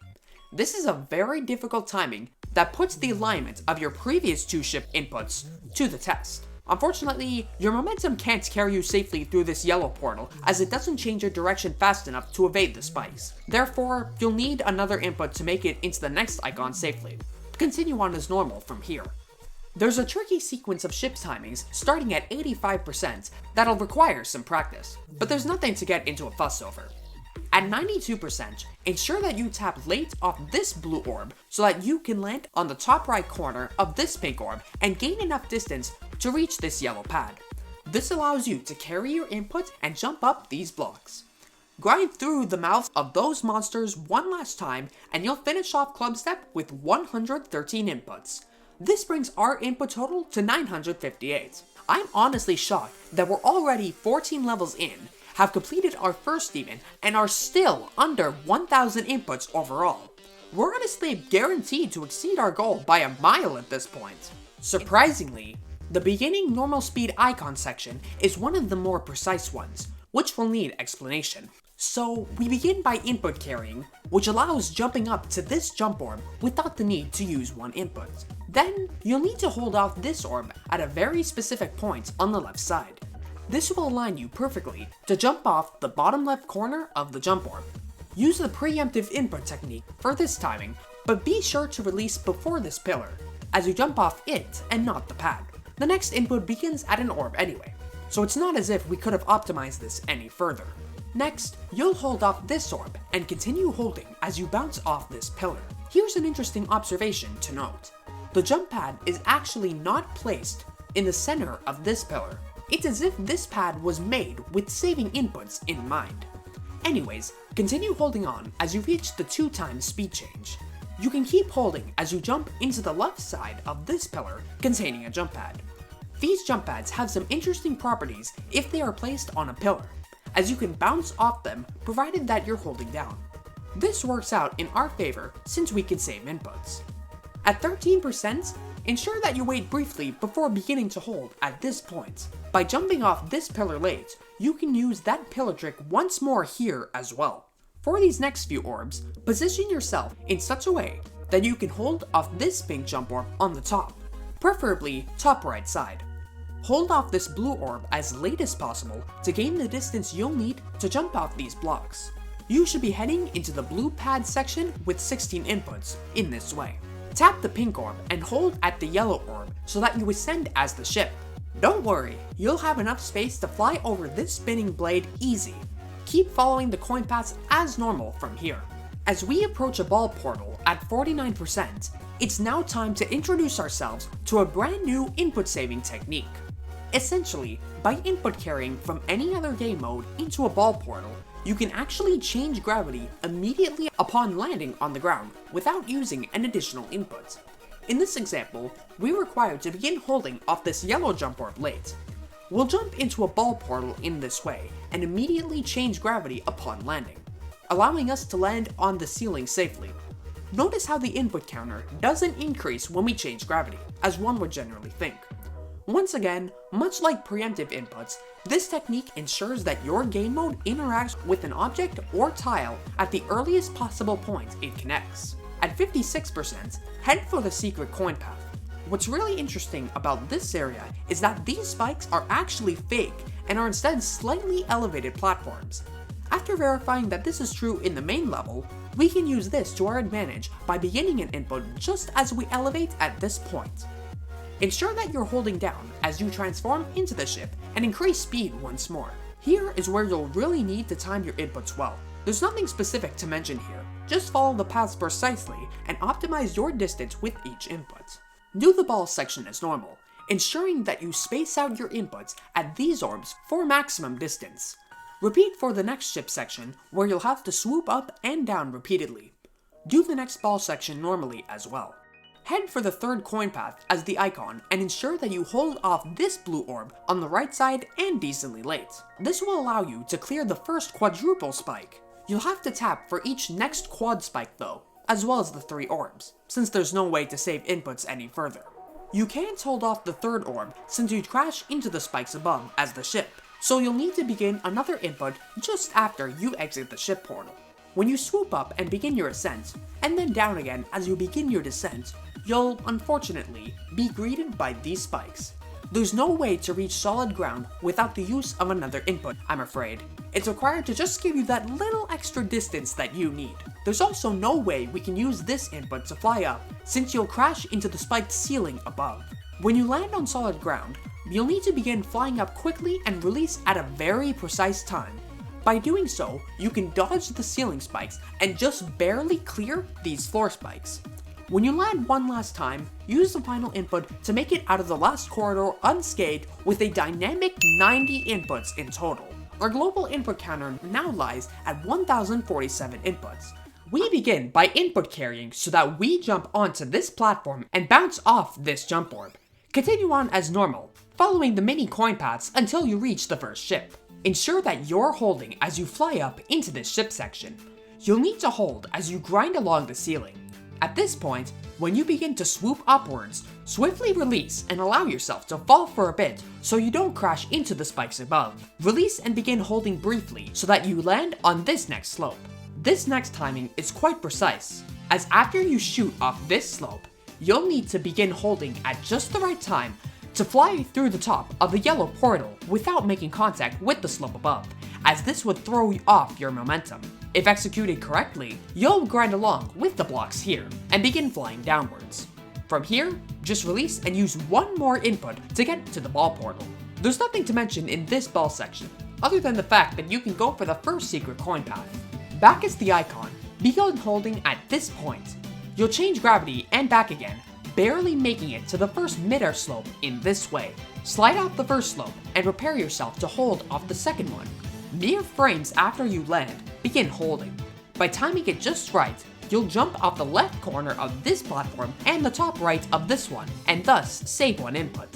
This is a very difficult timing that puts the alignment of your previous 2 ship inputs to the test. Unfortunately, your momentum can't carry you safely through this yellow portal as it doesn't change your direction fast enough to evade the spikes. Therefore, you'll need another input to make it into the next icon safely. Continue on as normal from here. There's a tricky sequence of ship timings starting at 85% that'll require some practice, but there's nothing to get into a fuss over. At 92%, ensure that you tap late off this blue orb so that you can land on the top right corner of this pink orb and gain enough distance to reach this yellow pad. This allows you to carry your input and jump up these blocks. Grind through the mouths of those monsters one last time and you'll finish off Clubstep with 113 inputs. This brings our input total to 958. I'm honestly shocked that we're already 14 levels in, have completed our first demon, and are still under 1,000 inputs overall. We're honestly guaranteed to exceed our goal by a mile at this point. Surprisingly, the beginning normal speed icon section is one of the more precise ones, which will need explanation. So we begin by input carrying, which allows jumping up to this jump orb without the need to use one input. Then you'll need to hold off this orb at a very specific point on the left side. This will align you perfectly to jump off the bottom left corner of the jump orb. Use the preemptive input technique for this timing, but be sure to release before this pillar, as you jump off it and not the pad. The next input begins at an orb anyway, so it's not as if we could have optimized this any further. Next, you'll hold off this orb and continue holding as you bounce off this pillar. Here's an interesting observation to note. The jump pad is actually not placed in the center of this pillar. It's as if this pad was made with saving inputs in mind. Anyways, continue holding on as you reach the 2x speed change. You can keep holding as you jump into the left side of this pillar containing a jump pad. These jump pads have some interesting properties if they are placed on a pillar, as you can bounce off them provided that you're holding down. This works out in our favor since we can save inputs. At 13%, ensure that you wait briefly before beginning to hold at this point. By jumping off this pillar late, you can use that pillar trick once more here as well. For these next few orbs, position yourself in such a way that you can hold off this pink jump orb on the top, preferably top right side. Hold off this blue orb as late as possible to gain the distance you'll need to jump off these blocks. You should be heading into the blue pad section with 16 inputs in this way. Tap the pink orb and hold at the yellow orb so that you ascend as the ship. Don't worry, you'll have enough space to fly over this spinning blade easy. Keep following the coin paths as normal from here. As we approach a ball portal at 49%, it's now time to introduce ourselves to a brand new input saving technique. Essentially, by input carrying from any other game mode into a ball portal, you can actually change gravity immediately upon landing on the ground without using an additional input. In this example, we're required to begin holding off this yellow jump orb late. We'll jump into a ball portal in this way and immediately change gravity upon landing, allowing us to land on the ceiling safely. Notice how the input counter doesn't increase when we change gravity, as one would generally think. Once again, much like preemptive inputs, this technique ensures that your game mode interacts with an object or tile at the earliest possible point it connects. At 56%, head for the secret coin path. What's really interesting about this area is that these spikes are actually fake and are instead slightly elevated platforms. After verifying that this is true in the main level, we can use this to our advantage by beginning an input just as we elevate at this point. Ensure that you're holding down as you transform into the ship and increase speed once more. Here is where you'll really need to time your inputs well. There's nothing specific to mention here, just follow the paths precisely and optimize your distance with each input. Do the ball section as normal, ensuring that you space out your inputs at these orbs for maximum distance. Repeat for the next ship section, where you'll have to swoop up and down repeatedly. Do the next ball section normally as well. Head for the third coin path as the icon and ensure that you hold off this blue orb on the right side and decently late. This will allow you to clear the first quadruple spike. You'll have to tap for each next quad spike though, as well as the 3 orbs, since there's no way to save inputs any further. You can't hold off the third orb since you'd crash into the spikes above as the ship, so you'll need to begin another input just after you exit the ship portal. When you swoop up and begin your ascent, and then down again as you begin your descent, you'll, unfortunately, be greeted by these spikes. There's no way to reach solid ground without the use of another input, I'm afraid. It's required to just give you that little extra distance that you need. There's also no way we can use this input to fly up, since you'll crash into the spiked ceiling above. When you land on solid ground, you'll need to begin flying up quickly and release at a very precise time. By doing so, you can dodge the ceiling spikes and just barely clear these floor spikes. When you land one last time, use the final input to make it out of the last corridor unscathed with a dynamic 90 inputs in total. Our global input counter now lies at 1047 inputs. We begin by input carrying so that we jump onto this platform and bounce off this jump orb. Continue on as normal, following the mini coin paths until you reach the first ship. Ensure that you're holding as you fly up into this ship section. You'll need to hold as you grind along the ceiling. At this point, When you begin to swoop upwards, swiftly release and allow yourself to fall for a bit so you don't crash into the spikes above. Release and begin holding briefly so that you land on this next slope. This next timing is quite precise, as after you shoot off this slope, you'll need to begin holding at just the right time to fly through the top of the yellow portal without making contact with the slope above, as this would throw off your momentum. If executed correctly, you'll grind along with the blocks here and begin flying downwards. From here, just release and use one more input to get to the ball portal. There's nothing to mention in this ball section, other than the fact that you can go for the first secret coin path. Back is the icon, begin holding at this point. You'll change gravity and back again, barely making it to the first mid-air slope in this way. Slide off the first slope and prepare yourself to hold off the second one. Mere frames after you land, begin holding. By timing it just right, you'll jump off the left corner of this platform and the top right of this one, and thus save one input.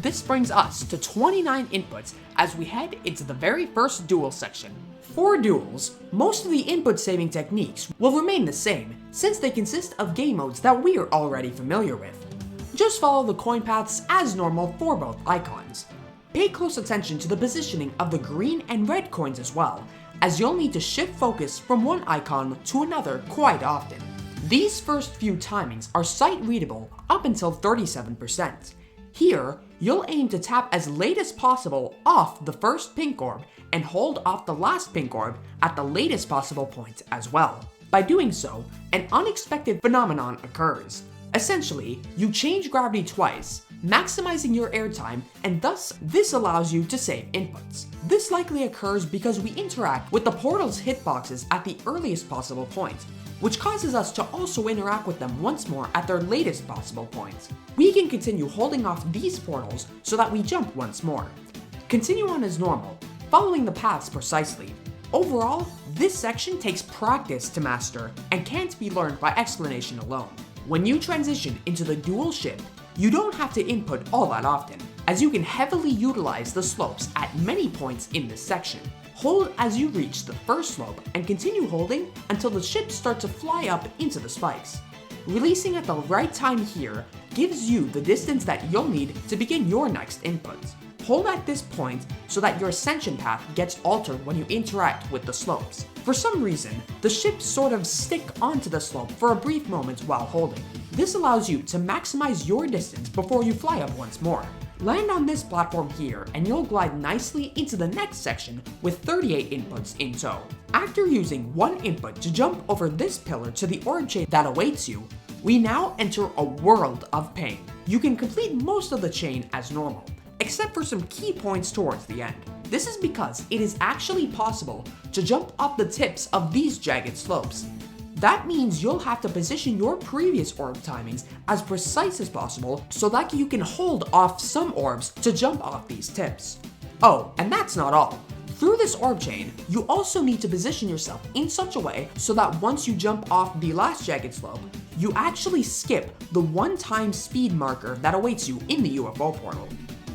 This brings us to 29 inputs as we head into the very first duel section. For duels, most of the input saving techniques will remain the same since they consist of game modes that we are already familiar with. Just follow the coin paths as normal for both icons. Pay close attention to the positioning of the green and red coins as well, as you'll need to shift focus from one icon to another quite often. These first few timings are sight readable up until 37%. Here, you'll aim to tap as late as possible off the first pink orb and hold off the last pink orb at the latest possible point as well. By doing so, an unexpected phenomenon occurs. Essentially, you change gravity twice, maximizing your airtime, and thus this allows you to save inputs. This likely occurs because we interact with the portal's hitboxes at the earliest possible point, which causes us to also interact with them once more at their latest possible point. We can continue holding off these portals so that we jump once more. Continue on as normal, following the paths precisely. Overall, this section takes practice to master and can't be learned by explanation alone. When you transition into the dual ship, you don't have to input all that often, as you can heavily utilize the slopes at many points in this section. Hold as you reach the first slope and continue holding until the ships start to fly up into the spikes. Releasing at the right time here gives you the distance that you'll need to begin your next input. Hold at this point so that your ascension path gets altered when you interact with the slopes. For some reason, the ships sort of stick onto the slope for a brief moment while holding. This allows you to maximize your distance before you fly up once more. Land on this platform here and you'll glide nicely into the next section with 38 inputs in tow. After using one input to jump over this pillar to the orb chain that awaits you, we now enter a world of pain. You can complete most of the chain as normal, except for some key points towards the end. This is because it is actually possible to jump off the tips of these jagged slopes. That means you'll have to position your previous orb timings as precise as possible so that you can hold off some orbs to jump off these tips. Oh, and that's not all. Through this orb chain, you also need to position yourself in such a way so that once you jump off the last jagged slope, you actually skip the one-time speed marker that awaits you in the UFO portal.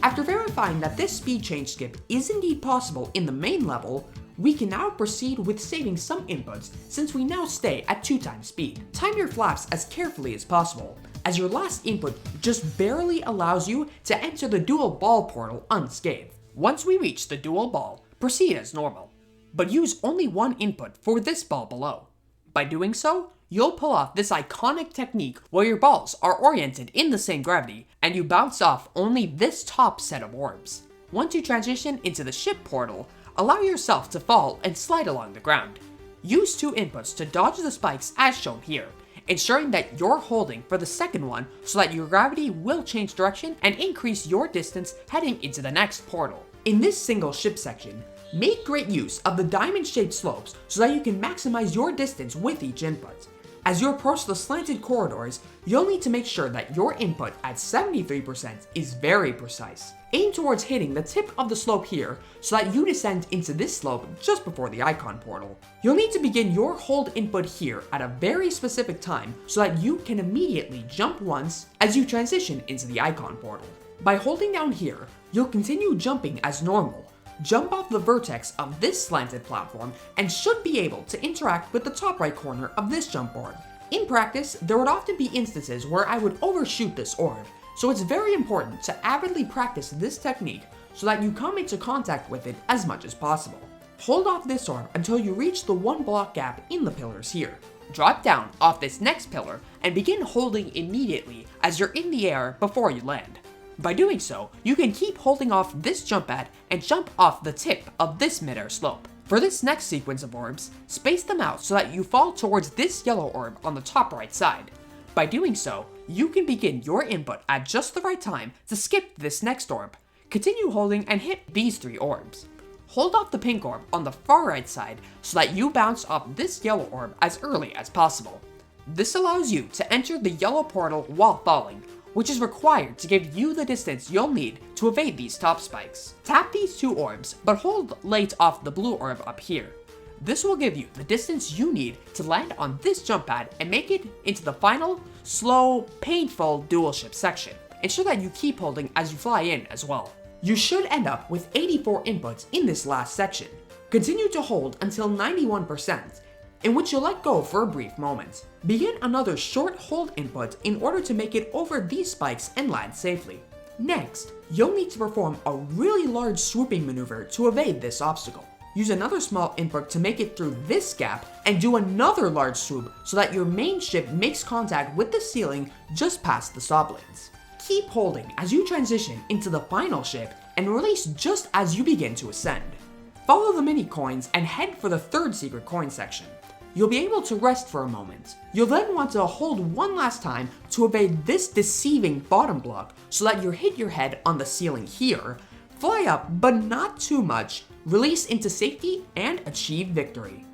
After verifying that this speed change skip is indeed possible in the main level, we can now proceed with saving some inputs since we now stay at 2x speed. Time your flaps as carefully as possible, as your last input just barely allows you to enter the dual ball portal unscathed. Once we reach the dual ball, proceed as normal, but use only one input for this ball below. By doing so, you'll pull off this iconic technique where your balls are oriented in the same gravity and you bounce off only this top set of orbs. Once you transition into the ship portal, allow yourself to fall and slide along the ground. Use two inputs to dodge the spikes as shown here, ensuring that you're holding for the second one so that your gravity will change direction and increase your distance heading into the next portal. In this single ship section, make great use of the diamond-shaped slopes so that you can maximize your distance with each input. As you approach the slanted corridors, you'll need to make sure that your input at 73% is very precise. Aim towards hitting the tip of the slope here so that you descend into this slope just before the icon portal. You'll need to begin your hold input here at a very specific time so that you can immediately jump once as you transition into the icon portal. By holding down here, you'll continue jumping as normal. Jump off the vertex of this slanted platform and should be able to interact with the top right corner of this jump board. In practice, there would often be instances where I would overshoot this orb, so it's very important to avidly practice this technique so that you come into contact with it as much as possible. Hold off this orb until you reach the 1 block gap in the pillars here. Drop down off this next pillar and begin holding immediately as you're in the air before you land. By doing so, you can keep holding off this jump pad and jump off the tip of this midair slope. For this next sequence of orbs, space them out so that you fall towards this yellow orb on the top right side. By doing so, you can begin your input at just the right time to skip this next orb. Continue holding and hit these 3 orbs. Hold off the pink orb on the far right side so that you bounce off this yellow orb as early as possible. This allows you to enter the yellow portal while falling, which is required to give you the distance you'll need to evade these top spikes. Tap these 2 orbs, but hold late off the blue orb up here. This will give you the distance you need to land on this jump pad and make it into the final, slow, painful dual ship section. Ensure that you keep holding as you fly in as well. You should end up with 84 inputs in this last section. Continue to hold until 91%, in which you'll let go for a brief moment. Begin another short hold input in order to make it over these spikes and land safely. Next, you'll need to perform a really large swooping maneuver to evade this obstacle. Use another small input to make it through this gap and do another large swoop so that your main ship makes contact with the ceiling just past the saw blades. Keep holding as you transition into the final ship and release just as you begin to ascend. Follow the mini coins and head for the 3rd secret coin section. You'll be able to rest for a moment. You'll then want to hold one last time to evade this deceiving bottom block so that you hit your head on the ceiling here, fly up but not too much, release into safety, and achieve victory.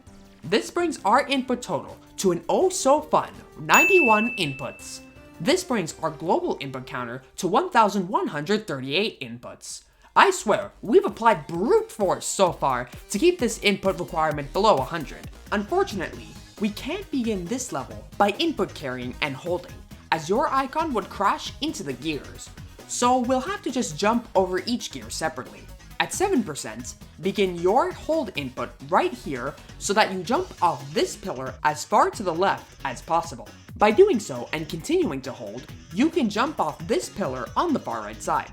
This brings our input total to an oh so fun 91 inputs. This brings our global input counter to 1,138 inputs. I swear, we've applied brute force so far to keep this input requirement below 100. Unfortunately, we can't begin this level by input carrying and holding, as your icon would crash into the gears. So we'll have to just jump over each gear separately. At 7%, begin your hold input right here so that you jump off this pillar as far to the left as possible. By doing so and continuing to hold, you can jump off this pillar on the far right side.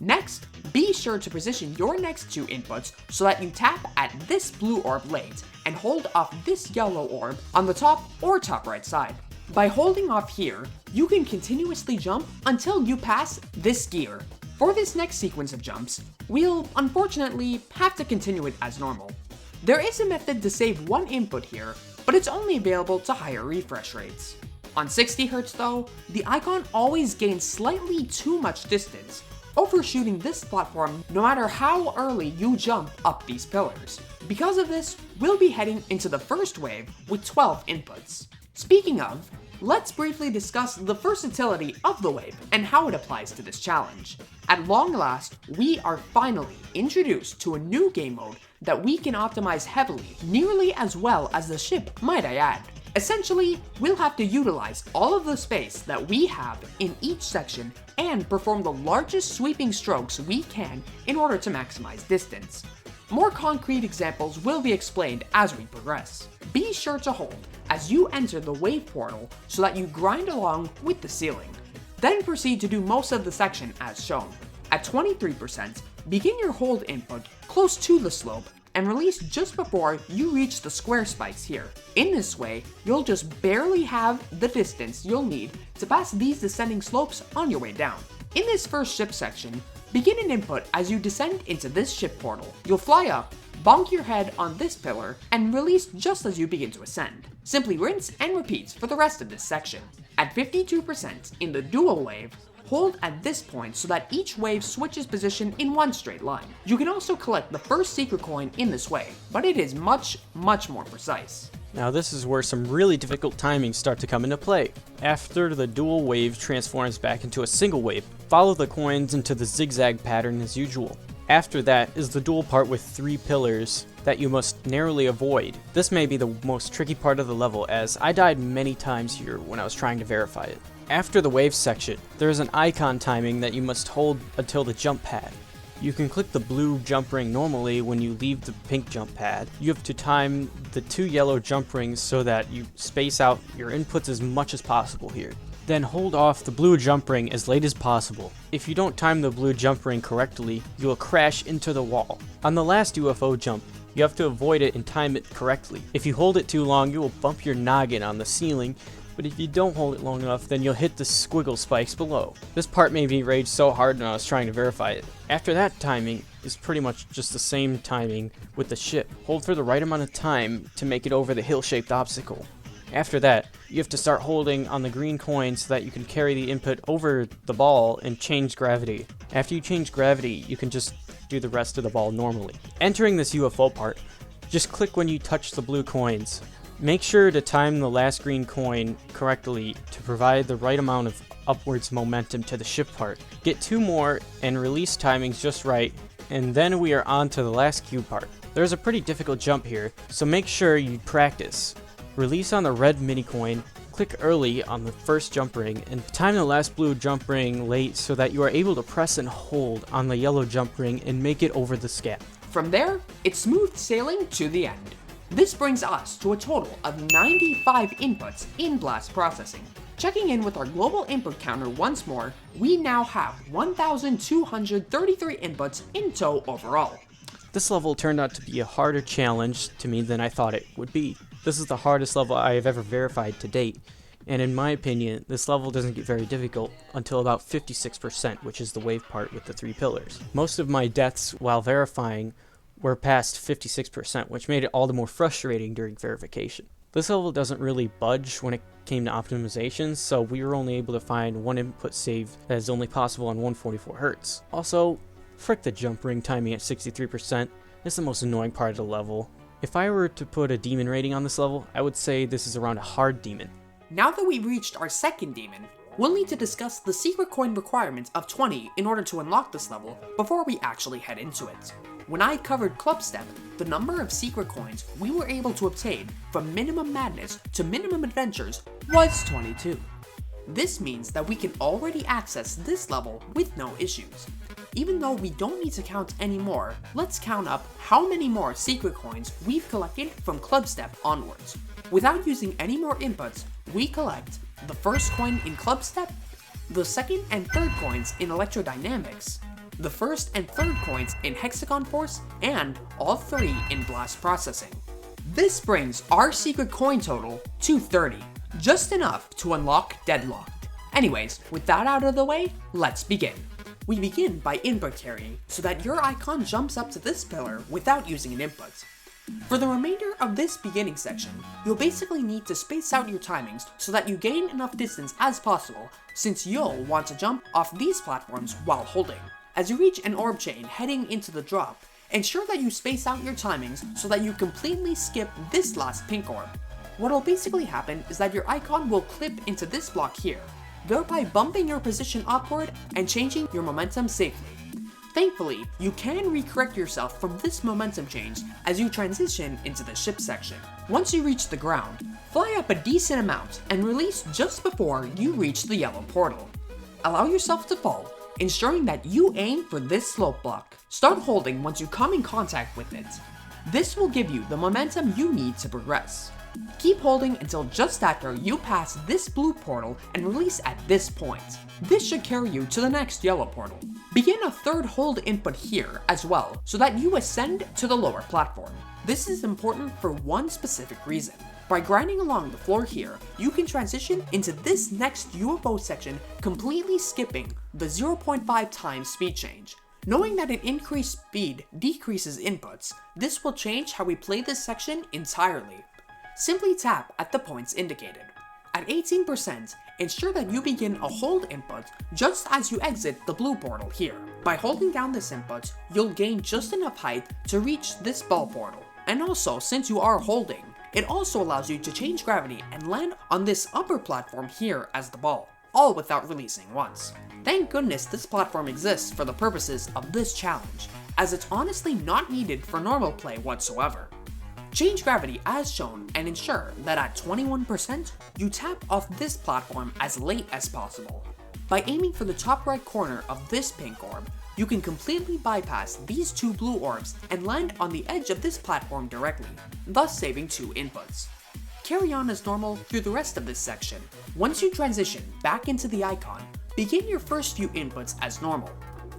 Next, be sure to position your next 2 inputs so that you tap at this blue orb late and hold off this yellow orb on the top or top right side. By holding off here, you can continuously jump until you pass this gear. For this next sequence of jumps, we'll unfortunately have to continue it as normal. There is a method to save 1 input here, but it's only available to higher refresh rates. On 60Hz though, the icon always gains slightly too much distance, overshooting this platform no matter how early you jump up these pillars. Because of this, we'll be heading into the first wave with 12 inputs. Speaking of, let's briefly discuss the versatility of the wave and how it applies to this challenge. At long last, we are finally introduced to a new game mode that we can optimize heavily, nearly as well as the ship, might I add. Essentially, we'll have to utilize all of the space that we have in each section and perform the largest sweeping strokes we can in order to maximize distance. More concrete examples will be explained as we progress. Be sure to hold as you enter the wave portal so that you grind along with the ceiling. Then proceed to do most of the section as shown. At 23%, begin your hold input close to the slope and release just before you reach the square spikes here. In this way, you'll just barely have the distance you'll need to pass these descending slopes on your way down. In this first ship section, begin an input as you descend into this ship portal. You'll fly up, bonk your head on this pillar, and release just as you begin to ascend. Simply rinse and repeat for the rest of this section. At 52% in the dual wave, hold at this point so that each wave switches position in one straight line. You can also collect the first secret coin in this way, but it is much more precise. Now this is where some really difficult timings start to come into play. After the dual wave transforms back into a single wave, follow the coins into the zigzag pattern as usual. After that is the dual part with 3 pillars that you must narrowly avoid. This may be the most tricky part of the level, as I died many times here when I was trying to verify it. After the wave section, there is an icon timing that you must hold until the jump pad. You can click the blue jump ring normally when you leave the pink jump pad. You have to time the 2 yellow jump rings so that you space out your inputs as much as possible here. Then hold off the blue jump ring as late as possible. If you don't time the blue jump ring correctly, you will crash into the wall. On the last UFO jump, you have to avoid it and time it correctly. If you hold it too long, you will bump your noggin on the ceiling, but if you don't hold it long enough, then you'll hit the squiggle spikes below. This part made me rage so hard when I was trying to verify it. After that, timing is pretty much just the same timing with the ship. Hold for the right amount of time to make it over the hill-shaped obstacle. After that, you have to start holding on the green coin so that you can carry the input over the ball and change gravity. After you change gravity, you can just do the rest of the ball normally. Entering this UFO part, just click when you touch the blue coins. Make sure to time the last green coin correctly to provide the right amount of upwards momentum to the ship part. Get 2 more and release timings just right, and then we are on to the last cube part. There's a pretty difficult jump here, so make sure you practice. Release on the red mini coin, click early on the first jump ring, and time the last blue jump ring late so that you are able to press and hold on the yellow jump ring and make it over the scat. From there, it's smooth sailing to the end. This brings us to a total of 95 inputs in blast processing. Checking in with our global input counter once more, we now have 1,233 inputs in tow overall. This level turned out to be a harder challenge to me than I thought it would be. This is the hardest level I have ever verified to date, and in my opinion, this level doesn't get very difficult until about 56%, which is the wave part with the 3 pillars. Most of my deaths while verifying were past 56%, which made it all the more frustrating during verification. This level doesn't really budge when it came to optimizations, so we were only able to find one input save that is only possible on 144 Hz. Also, frick the jump ring timing at 63%. It's the most annoying part of the level. If I were to put a demon rating on this level, I would say this is around a hard demon. Now that we've reached our second demon, we'll need to discuss the secret coin requirement of 20 in order to unlock this level before we actually head into it. When I covered Clubstep, the number of secret coins we were able to obtain from Minimum Madness to Minimum Adventures was 22. This means that we can already access this level with no issues. Even though we don't need to count anymore, let's count up how many more secret coins we've collected from Clubstep onwards. Without using any more inputs, we collect the first coin in Clubstep, the second and third coins in Dynamix, the first and third coins in Hexagon Force, and all 3 in Blast Processing. This brings our secret coin total to 30, just enough to unlock Deadlocked. Anyways, with that out of the way, let's begin. We begin by input carrying, so that your icon jumps up to this pillar without using an input. For the remainder of this beginning section, you'll basically need to space out your timings so that you gain enough distance as possible, since you'll want to jump off these platforms while holding. As you reach an orb chain heading into the drop, ensure that you space out your timings so that you completely skip this last pink orb. What'll basically happen is that your icon will clip into this block here, thereby bumping your position upward and changing your momentum safely. Thankfully, you can recorrect yourself from this momentum change as you transition into the ship section. Once you reach the ground, fly up a decent amount and release just before you reach the yellow portal. Allow yourself to fall, ensuring that you aim for this slope block. Start holding once you come in contact with it. This will give you the momentum you need to progress. Keep holding until just after you pass this blue portal and release at this point. This should carry you to the next yellow portal. Begin a third hold input here as well, so that you ascend to the lower platform. This is important for one specific reason. By grinding along the floor here, you can transition into this next UFO section, completely skipping the 0.5 times speed change. Knowing that an increased speed decreases inputs, this will change how we play this section entirely. Simply tap at the points indicated. At 18%, ensure that you begin a hold input just as you exit the blue portal here. By holding down this input, you'll gain just enough height to reach this ball portal. And also, since you are holding, it also allows you to change gravity and land on this upper platform here as the ball, all without releasing once. Thank goodness this platform exists for the purposes of this challenge, as it's honestly not needed for normal play whatsoever. Change gravity as shown and ensure that at 21%, you tap off this platform as late as possible. By aiming for the top right corner of this pink orb, you can completely bypass these 2 blue orbs and land on the edge of this platform directly, thus saving 2 inputs. Carry on as normal through the rest of this section. Once you transition back into the icon, begin your first few inputs as normal.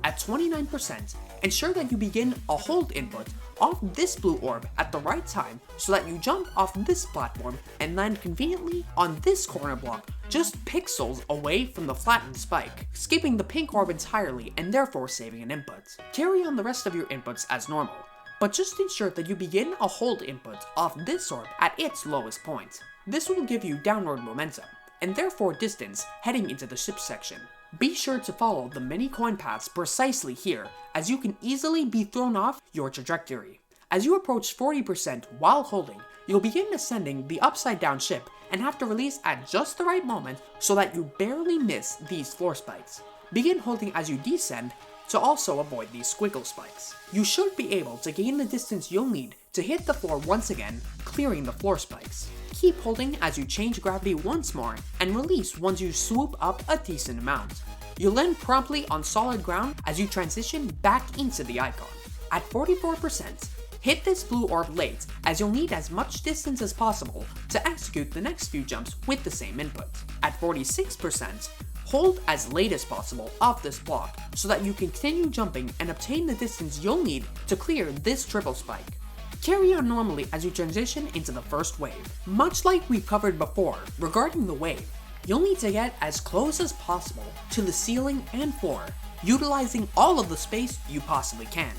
At 29%, ensure that you begin a hold input off this blue orb at the right time so that you jump off this platform and land conveniently on this corner block just pixels away from the flattened spike, skipping the pink orb entirely and therefore saving an input. Carry on the rest of your inputs as normal, but just ensure that you begin a hold input off this orb at its lowest point. This will give you downward momentum, and therefore distance heading into the ship section. Be sure to follow the mini coin paths precisely here, as you can easily be thrown off your trajectory. As you approach 40% while holding, you'll begin ascending the upside down ship and have to release at just the right moment so that you barely miss these floor spikes. Begin holding as you descend to also avoid these squiggle spikes. You should be able to gain the distance you'll need to hit the floor once again, clearing the floor spikes. Keep holding as you change gravity once more and release once you swoop up a decent amount. You'll land promptly on solid ground as you transition back into the icon. At 44%, hit this blue orb late as you'll need as much distance as possible to execute the next few jumps with the same input. At 46%, hold as late as possible off this block so that you can continue jumping and obtain the distance you'll need to clear this triple spike. Carry on normally as you transition into the first wave. Much like we covered before regarding the wave, you'll need to get as close as possible to the ceiling and floor, utilizing all of the space you possibly can.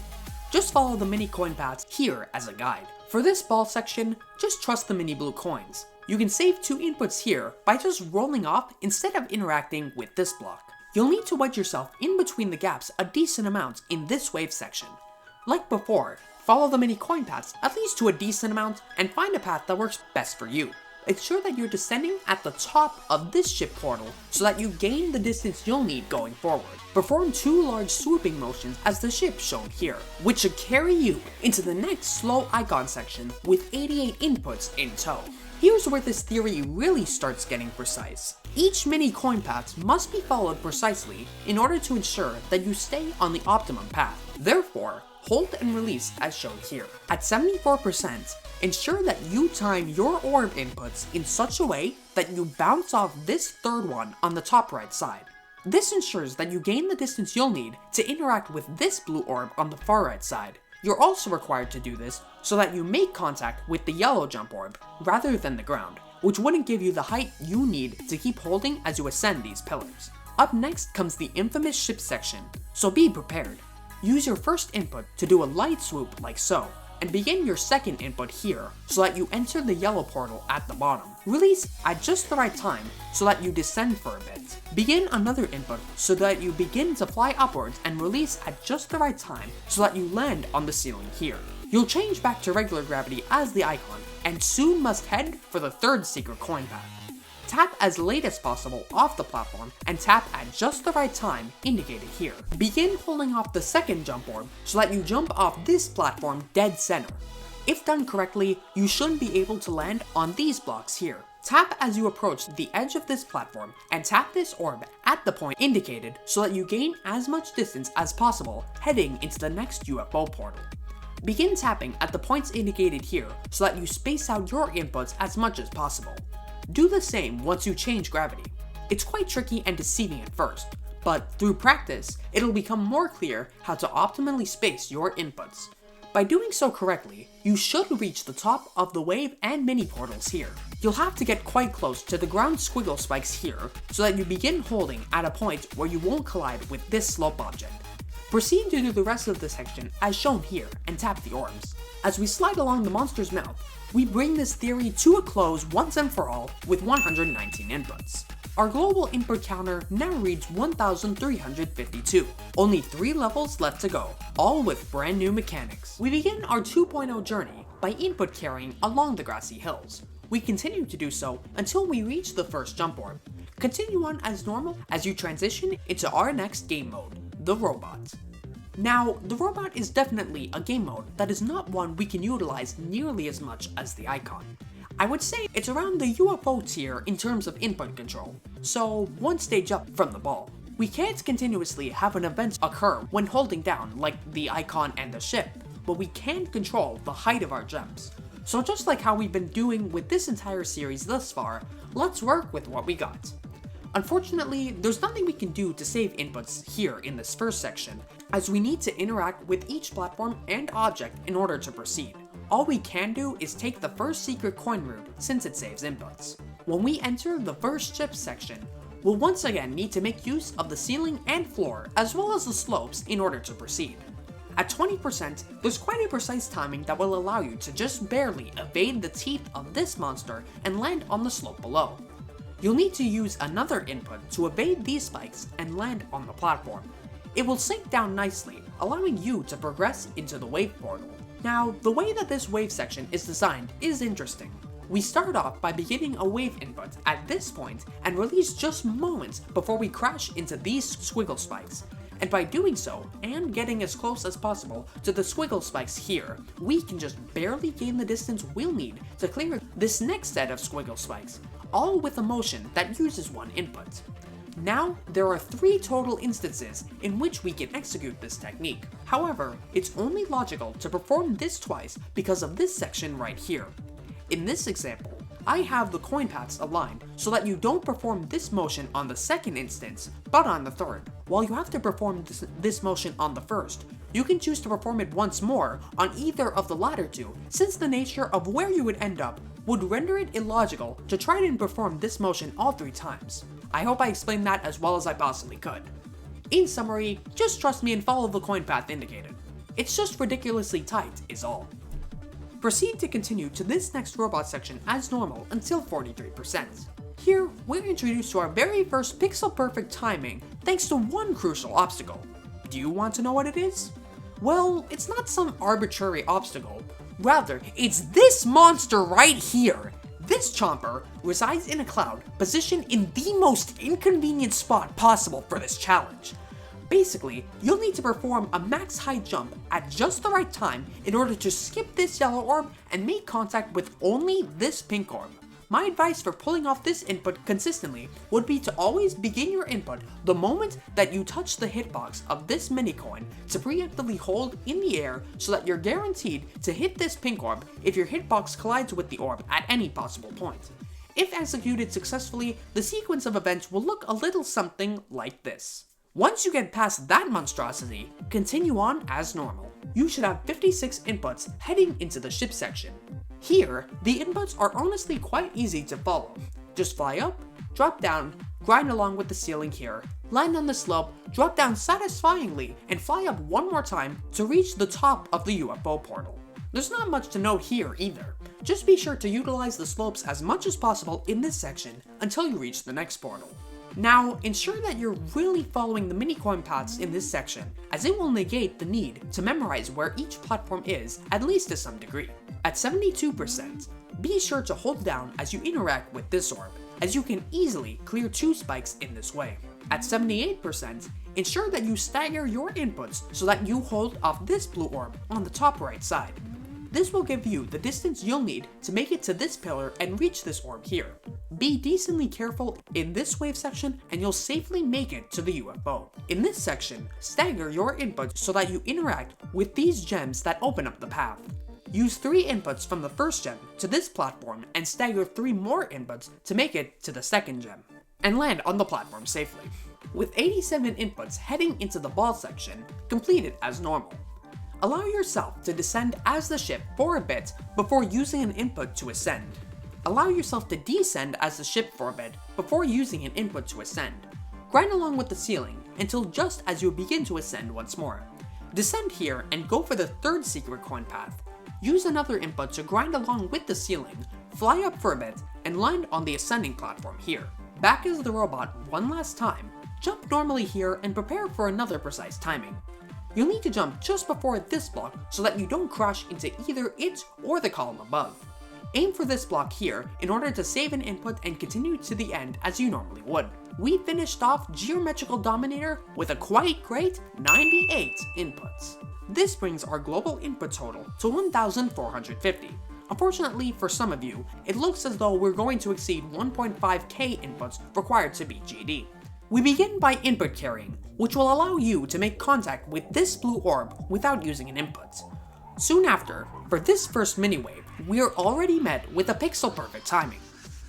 Just follow the mini coin paths here as a guide. For this ball section, just trust the mini blue coins. You can save 2 inputs here by just rolling off instead of interacting with this block. You'll need to wedge yourself in between the gaps a decent amount in this wave section. Like before, follow the mini coin paths at least to a decent amount and find a path that works best for you. Ensure that you're descending at the top of this ship portal so that you gain the distance you'll need going forward. Perform 2 large swooping motions as the ship shown here, which should carry you into the next slow icon section with 88 inputs in tow. Here's where this theory really starts getting precise. Each mini coin path must be followed precisely in order to ensure that you stay on the optimum path. Therefore, hold and release as shown here. At 74%, ensure that you time your orb inputs in such a way that you bounce off this third one on the top right side. This ensures that you gain the distance you'll need to interact with this blue orb on the far right side. You're also required to do this so that you make contact with the yellow jump orb rather than the ground, which wouldn't give you the height you need to keep holding as you ascend these pillars. Up next comes the infamous ship section, so be prepared. Use your first input to do a light swoop like so, and begin your second input here so that you enter the yellow portal at the bottom. Release at just the right time so that you descend for a bit. Begin another input so that you begin to fly upwards and release at just the right time so that you land on the ceiling here. You'll change back to regular gravity as the icon and soon must head for the third secret coin path. Tap as late as possible off the platform and tap at just the right time indicated here. Begin pulling off the second jump orb so that you jump off this platform dead center. If done correctly, you should be able to land on these blocks here. Tap as you approach the edge of this platform and tap this orb at the point indicated so that you gain as much distance as possible heading into the next UFO portal. Begin tapping at the points indicated here so that you space out your inputs as much as possible. Do the same once you change gravity. It's quite tricky and deceiving at first, but through practice, it'll become more clear how to optimally space your inputs. By doing so correctly, you should reach the top of the wave and mini portals here. You'll have to get quite close to the ground squiggle spikes here so that you begin holding at a point where you won't collide with this slope object. Proceed to do the rest of the section as shown here and tap the orbs. As we slide along the monster's mouth, we bring this theory to a close once and for all with 119 inputs. Our global input counter now reads 1,352. Only 3 levels left to go, all with brand new mechanics. We begin our 2.0 journey by input carrying along the grassy hills. We continue to do so until we reach the first jump orb. Continue on as normal as you transition into our next game mode, the robot. Now, the robot is definitely a game mode that is not one we can utilize nearly as much as the icon. I would say it's around the UFO tier in terms of input control, so one stage up from the ball. We can't continuously have an event occur when holding down, like the icon and the ship, but we can control the height of our gems. So just like how we've been doing with this entire series thus far, let's work with what we got. Unfortunately, there's nothing we can do to save inputs here in this first section, as we need to interact with each platform and object in order to proceed. All we can do is take the first secret coin route since it saves inputs. When we enter the first ship section, we'll once again need to make use of the ceiling and floor as well as the slopes in order to proceed. At 20%, there's quite a precise timing that will allow you to just barely evade the teeth of this monster and land on the slope below. You'll need to use another input to evade these spikes and land on the platform. It will sink down nicely, allowing you to progress into the wave portal. Now, the way that this wave section is designed is interesting. We start off by beginning a wave input at this point and release just moments before we crash into these squiggle spikes. And by doing so, and getting as close as possible to the squiggle spikes here, we can just barely gain the distance we'll need to clear this next set of squiggle spikes, all with a motion that uses one input. Now, there are 3 total instances in which we can execute this technique. However, it's only logical to perform this twice because of this section right here. In this example, I have the coin paths aligned so that you don't perform this motion on the second instance, but on the third. While you have to perform this motion on the first, you can choose to perform it once more on either of the latter two, since the nature of where you would end up would render it illogical to try and perform this motion all 3 times. I hope I explained that as well as I possibly could. In summary, just trust me and follow the coin path indicated. It's just ridiculously tight is all. Proceed to continue to this next robot section as normal until 43%. Here, we're introduced to our very first pixel-perfect timing thanks to one crucial obstacle. Do you want to know what it is? Well, it's not some arbitrary obstacle. Rather, it's this monster right here. This chomper resides in a cloud positioned in the most inconvenient spot possible for this challenge. Basically, you'll need to perform a max height jump at just the right time in order to skip this yellow orb and make contact with only this pink orb. My advice for pulling off this input consistently would be to always begin your input the moment that you touch the hitbox of this mini coin to preemptively hold in the air so that you're guaranteed to hit this pink orb if your hitbox collides with the orb at any possible point. If executed successfully, the sequence of events will look a little something like this. Once you get past that monstrosity, continue on as normal. You should have 56 inputs heading into the ship section. Here, the inputs are honestly quite easy to follow. Just fly up, drop down, grind along with the ceiling here, land on the slope, drop down satisfyingly, and fly up one more time to reach the top of the UFO portal. There's not much to note here either. Just be sure to utilize the slopes as much as possible in this section until you reach the next portal. Now, ensure that you're really following the mini coin paths in this section, as it will negate the need to memorize where each platform is, at least to some degree. At 72%, be sure to hold down as you interact with this orb, as you can easily clear 2 spikes in this way. At 78%, ensure that you stagger your inputs so that you hold off this blue orb on the top right side. This will give you the distance you'll need to make it to this pillar and reach this orb here. Be decently careful in this wave section and you'll safely make it to the UFO. In this section, stagger your inputs so that you interact with these gems that open up the path. Use 3 inputs from the first gem to this platform and stagger 3 more inputs to make it to the second gem, and land on the platform safely. With 87 inputs heading into the ball section, completed as normal. Allow yourself to descend as the ship for a bit before using an input to ascend. Allow yourself to descend as the ship for a bit before using an input to ascend. Grind along with the ceiling until just as you begin to ascend once more. Descend here and go for the 3rd secret coin path. Use another input to grind along with the ceiling, fly up for a bit, and land on the ascending platform here. Back as the robot one last time, jump normally here and prepare for another precise timing. You'll need to jump just before this block so that you don't crash into either it or the column above. Aim for this block here in order to save an input and continue to the end as you normally would. We finished off Geometrical Dominator with a quite great 98 inputs. This brings our global input total to 1,450. Unfortunately for some of you, it looks as though we're going to exceed 1.5k inputs required to beat GD. We begin by input carrying, which will allow you to make contact with this blue orb without using an input. Soon after, for this first mini-wave, we are already met with a pixel-perfect timing.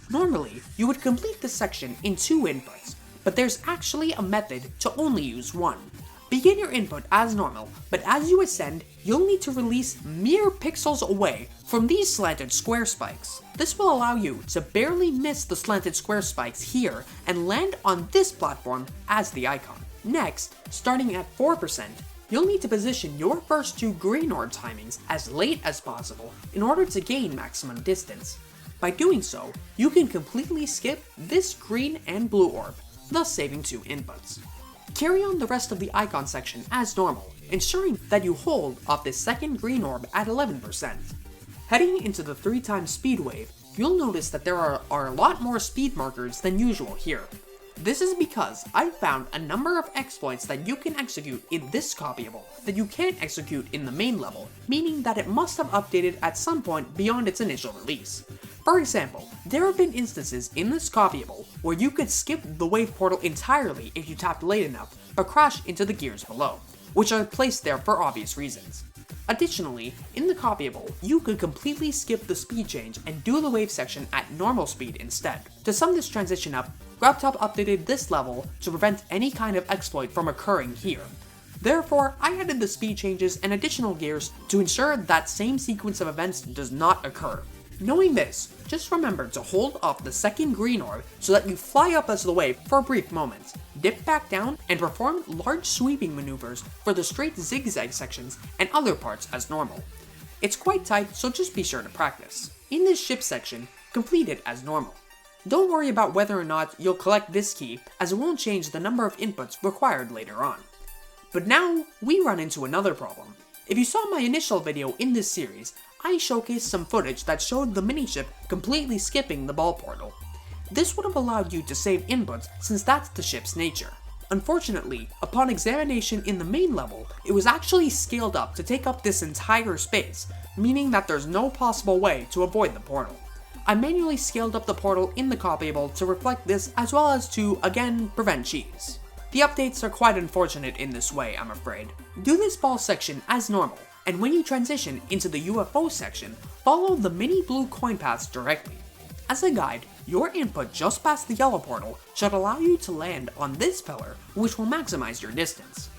Normally, you would complete this section in 2 inputs, but there's actually a method to only use 1. Begin your input as normal, but as you ascend, you'll need to release mere pixels away from these slanted square spikes. This will allow you to barely miss the slanted square spikes here and land on this platform as the icon. Next, starting at 4%, you'll need to position your first 2 green orb timings as late as possible in order to gain maximum distance. By doing so, you can completely skip this green and blue orb, thus saving 2 inputs. Carry on the rest of the icon section as normal, ensuring that you hold off this second green orb at 11%. Heading into the 3x speed wave, you'll notice that there are a lot more speed markers than usual here. This is because I found a number of exploits that you can execute in this copyable that you can't execute in the main level, meaning that it must have updated at some point beyond its initial release. For example, there have been instances in this copyable where you could skip the wave portal entirely if you tapped late enough, but crash into the gears below, which are placed there for obvious reasons. Additionally, in the copyable, you could completely skip the speed change and do the wave section at normal speed instead. To sum this transition up, GrabTop updated this level to prevent any kind of exploit from occurring here. Therefore, I added the speed changes and additional gears to ensure that same sequence of events does not occur. Knowing this, just remember to hold off the second green orb so that you fly up as the wave for a brief moment, dip back down, and perform large sweeping maneuvers for the straight zigzag sections and other parts as normal. It's quite tight, so just be sure to practice. In this ship section, complete it as normal. Don't worry about whether or not you'll collect this key, as it won't change the number of inputs required later on. But now, we run into another problem. If you saw my initial video in this series, I showcased some footage that showed the miniship completely skipping the ball portal. This would have allowed you to save inputs since that's the ship's nature. Unfortunately, upon examination in the main level, it was actually scaled up to take up this entire space, meaning that there's no possible way to avoid the portal. I manually scaled up the portal in the copyable to reflect this as well as to, again, prevent cheese. The updates are quite unfortunate in this way, I'm afraid. Do this ball section as normal, and when you transition into the UFO section, follow the mini blue coin paths directly. As a guide, your input just past the yellow portal should allow you to land on this pillar, which will maximize your distance.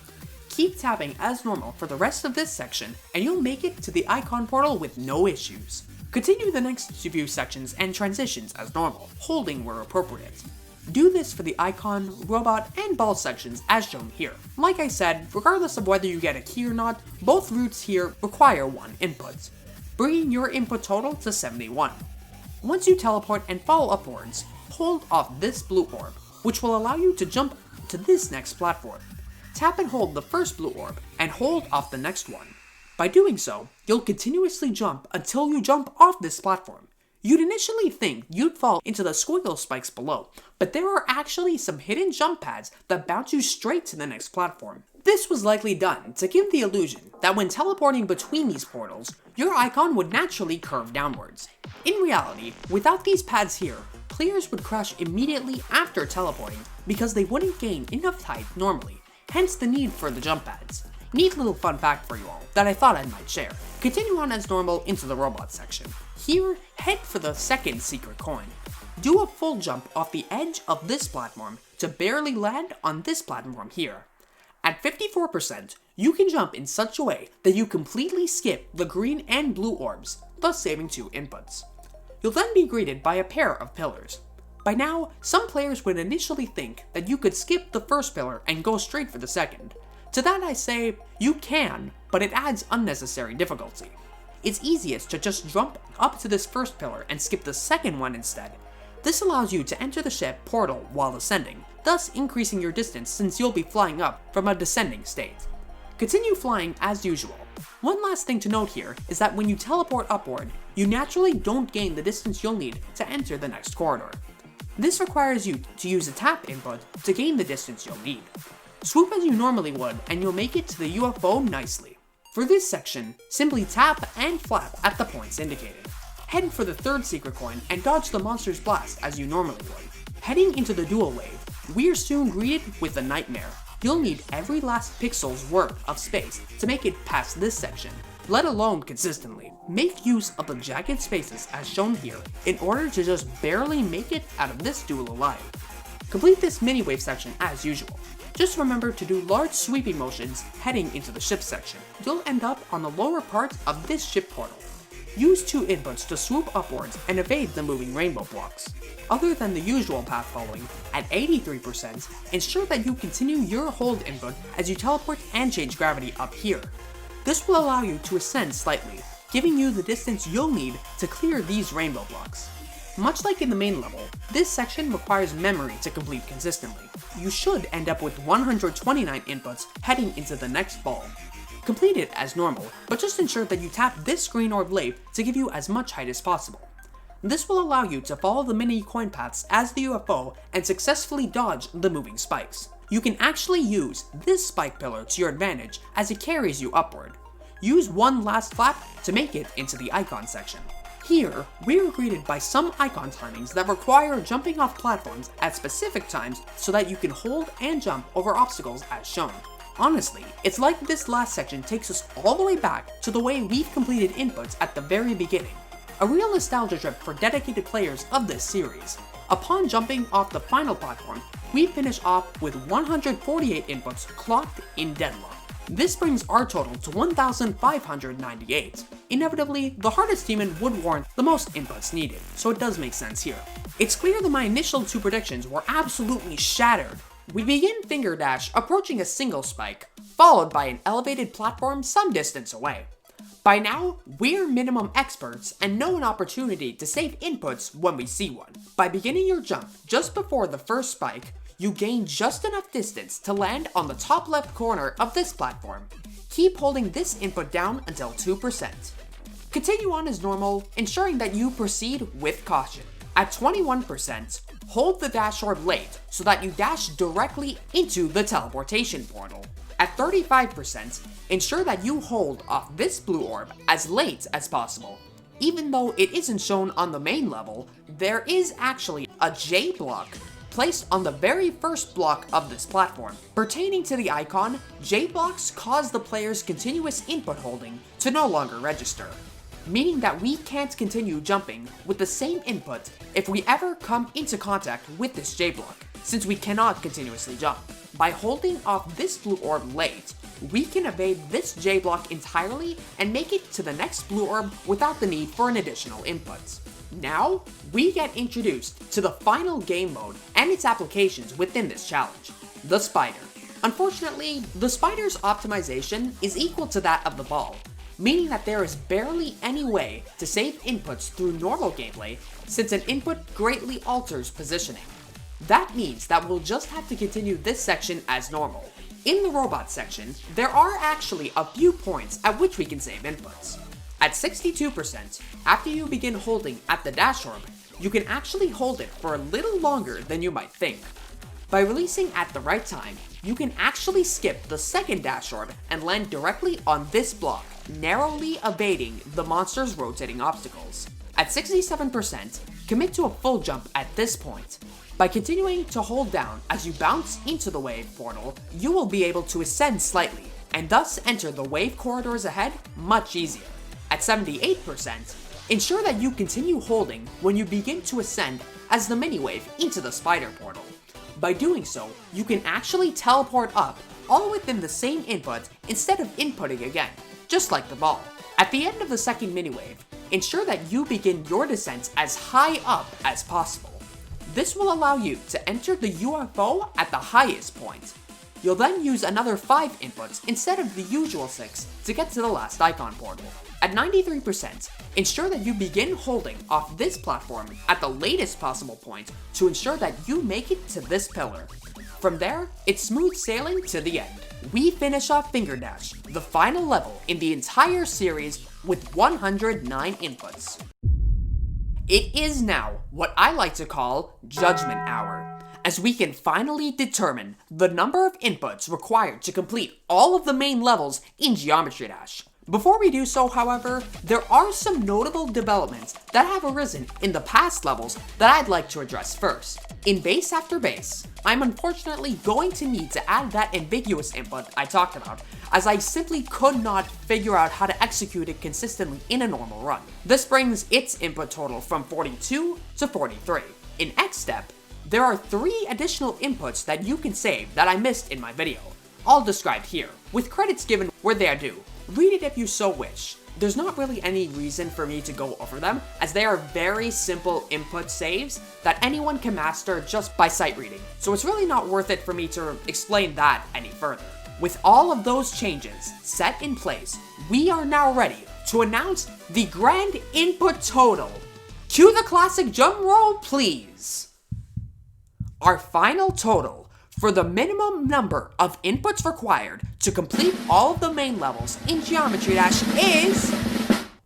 Keep tapping as normal for the rest of this section, and you'll make it to the icon portal with no issues. Continue the next few sections and transitions as normal, holding where appropriate. Do this for the icon, robot, and ball sections as shown here. Like I said, regardless of whether you get a key or not, both routes here require 1 input, bringing your input total to 71. Once you teleport and fall upwards, hold off this blue orb, which will allow you to jump to this next platform. Tap and hold the first blue orb, and hold off the next one. By doing so, you'll continuously jump until you jump off this platform. You'd initially think you'd fall into the squiggle spikes below, but there are actually some hidden jump pads that bounce you straight to the next platform. This was likely done to give the illusion that when teleporting between these portals, your icon would naturally curve downwards. In reality, without these pads here, players would crash immediately after teleporting because they wouldn't gain enough height normally, hence the need for the jump pads. Neat little fun fact for you all that I thought I might share. Continue on as normal into the robot section. Here, head for the second secret coin. Do a full jump off the edge of this platform to barely land on this platform here. At 54%, you can jump in such a way that you completely skip the green and blue orbs, thus saving 2 inputs. You'll then be greeted by a pair of pillars. By now, some players would initially think that you could skip the first pillar and go straight for the second. To that I say, you can, but it adds unnecessary difficulty. It's easiest to just jump up to this first pillar and skip the second one instead. This allows you to enter the ship portal while ascending, thus increasing your distance since you'll be flying up from a descending state. Continue flying as usual. One last thing to note here is that when you teleport upward, you naturally don't gain the distance you'll need to enter the next corridor. This requires you to use a tap input to gain the distance you'll need. Swoop as you normally would, and you'll make it to the UFO nicely. For this section, simply tap and flap at the points indicated. Head for the third secret coin and dodge the monster's blast as you normally would. Heading into the dual wave, we are soon greeted with a nightmare. You'll need every last pixel's worth of space to make it past this section, let alone consistently. Make use of the jagged spaces as shown here in order to just barely make it out of this duel alive. Complete this mini-wave section as usual. Just remember to do large sweeping motions heading into the ship section. You'll end up on the lower part of this ship portal. Use 2 inputs to swoop upwards and evade the moving rainbow blocks. Other than the usual path following, at 83%, ensure that you continue your hold input as you teleport and change gravity up here. This will allow you to ascend slightly, giving you the distance you'll need to clear these rainbow blocks. Much like in the main level, this section requires memory to complete consistently. You should end up with 129 inputs heading into the next ball. Complete it as normal, but just ensure that you tap this green orb lave to give you as much height as possible. This will allow you to follow the mini coin paths as the UFO and successfully dodge the moving spikes. You can actually use this spike pillar to your advantage as it carries you upward. Use one last flap to make it into the icon section. Here, we are greeted by some icon timings that require jumping off platforms at specific times so that you can hold and jump over obstacles as shown. Honestly, it's like this last section takes us all the way back to the way we've completed inputs at the very beginning. A real nostalgia trip for dedicated players of this series. Upon jumping off the final platform, we finish off with 148 inputs clocked in Deadlocked. This brings our total to 1,598. Inevitably, the hardest demon would warrant the most inputs needed, so it does make sense here. It's clear that my initial 2 predictions were absolutely shattered. We begin Fingerdash approaching a single spike, followed by an elevated platform some distance away. By now, we're minimum experts and know an opportunity to save inputs when we see one. By beginning your jump just before the first spike, you gain just enough distance to land on the top left corner of this platform. Keep holding this input down until 2%. Continue on as normal, ensuring that you proceed with caution. At 21%, hold the dash orb late so that you dash directly into the teleportation portal. At 35%, ensure that you hold off this blue orb as late as possible. Even though it isn't shown on the main level, there is actually a J block placed on the very first block of this platform. Pertaining to the icon, J blocks cause the player's continuous input holding to no longer register, meaning that we can't continue jumping with the same input if we ever come into contact with this J block, since we cannot continuously jump. By holding off this blue orb late, we can evade this J block entirely and make it to the next blue orb without the need for an additional input. Now, we get introduced to the final game mode and its applications within this challenge, the spider. Unfortunately, the spider's optimization is equal to that of the ball, meaning that there is barely any way to save inputs through normal gameplay since an input greatly alters positioning. That means that we'll just have to continue this section as normal. In the robot section, there are actually a few points at which we can save inputs. At 62%, after you begin holding at the dash orb, you can actually hold it for a little longer than you might think. By releasing at the right time, you can actually skip the second dash orb and land directly on this block, narrowly evading the monster's rotating obstacles. At 67%, commit to a full jump at this point. By continuing to hold down as you bounce into the wave portal, you will be able to ascend slightly, and thus enter the wave corridors ahead much easier. At 78%, ensure that you continue holding when you begin to ascend as the mini-wave into the spider portal. By doing so, you can actually teleport up all within the same input instead of inputting again, just like the ball. At the end of the second mini-wave, ensure that you begin your descent as high up as possible. This will allow you to enter the UFO at the highest point. You'll then use another 5 inputs instead of the usual 6 to get to the last icon portal. At 93%, ensure that you begin holding off this platform at the latest possible point to ensure that you make it to this pillar. From there, it's smooth sailing to the end. We finish off Fingerdash, the final level in the entire series, with 109 inputs. It is now what I like to call Judgment Hour, as we can finally determine the number of inputs required to complete all of the main levels in Geometry Dash. Before we do so, however, there are some notable developments that have arisen in the past levels that I'd like to address first. In base after base, I'm unfortunately going to need to add that ambiguous input I talked about, as I simply could not figure out how to execute it consistently in a normal run. This brings its input total from 42 to 43. In xStep, there are 3 additional inputs that you can save that I missed in my video, all described here, with credits given where they are due. Read it if you so wish. There's not really any reason for me to go over them, as they are very simple input saves that anyone can master just by sight reading, so it's really not worth it for me to explain that any further. With all of those changes set in place, we are now ready to announce the grand input total. Cue the classic drum roll, please. Our final total for the minimum number of inputs required to complete all of the main levels in Geometry Dash is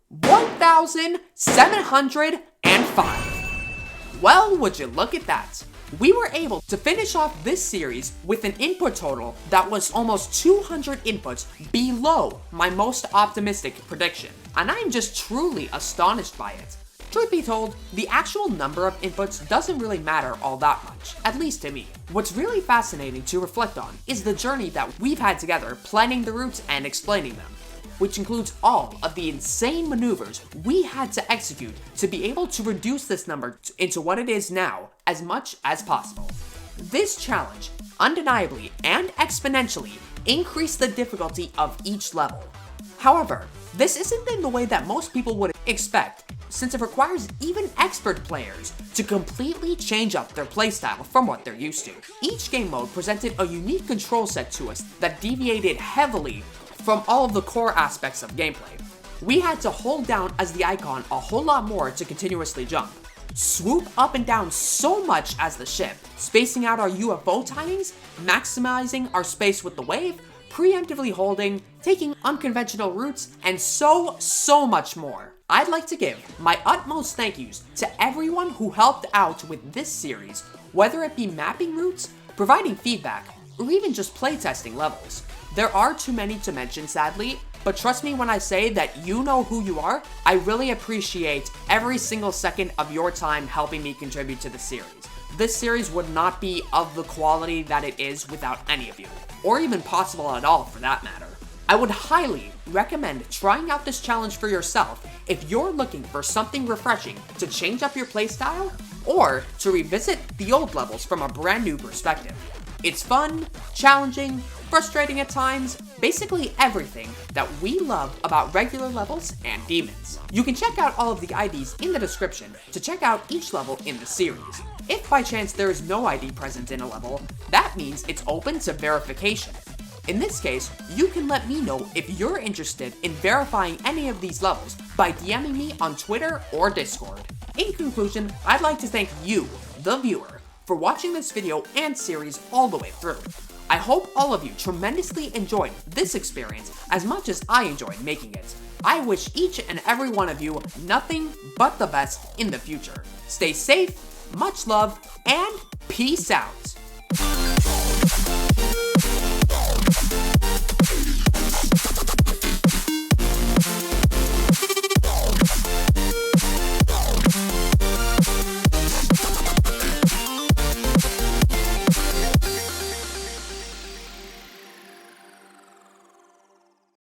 1,705. Well, would you look at that? We were able to finish off this series with an input total that was almost 200 inputs below my most optimistic prediction, and I'm just truly astonished by it. Truth be told, the actual number of inputs doesn't really matter all that much, at least to me. What's really fascinating to reflect on is the journey that we've had together planning the routes and explaining them, which includes all of the insane maneuvers we had to execute to be able to reduce this number into what it is now as much as possible. This challenge undeniably and exponentially increased the difficulty of each level. However, this isn't in the way that most people would expect, since it requires even expert players to completely change up their playstyle from what they're used to. Each game mode presented a unique control set to us that deviated heavily from all of the core aspects of gameplay. We had to hold down as the icon a whole lot more to continuously jump, swoop up and down so much as the ship, spacing out our UFO timings, maximizing our space with the wave, preemptively holding, taking unconventional routes, and so much more. I'd like to give my utmost thank yous to everyone who helped out with this series, whether it be mapping routes, providing feedback, or even just playtesting levels. There are too many to mention, sadly, but trust me when I say that you know who you are. I really appreciate every single second of your time helping me contribute to the series. This series would not be of the quality that it is without any of you, or even possible at all for that matter. I would highly recommend trying out this challenge for yourself if you're looking for something refreshing to change up your playstyle, or to revisit the old levels from a brand new perspective. It's fun, challenging, frustrating at times, basically everything that we love about regular levels and demons. You can check out all of the IDs in the description to check out each level in the series. If by chance there is no ID present in a level, that means it's open to verification. In this case, you can let me know if you're interested in verifying any of these levels by DMing me on Twitter or Discord. In conclusion, I'd like to thank you, the viewer, for watching this video and series all the way through. I hope all of you tremendously enjoyed this experience as much as I enjoyed making it. I wish each and every one of you nothing but the best in the future. Stay safe, much love, and peace out.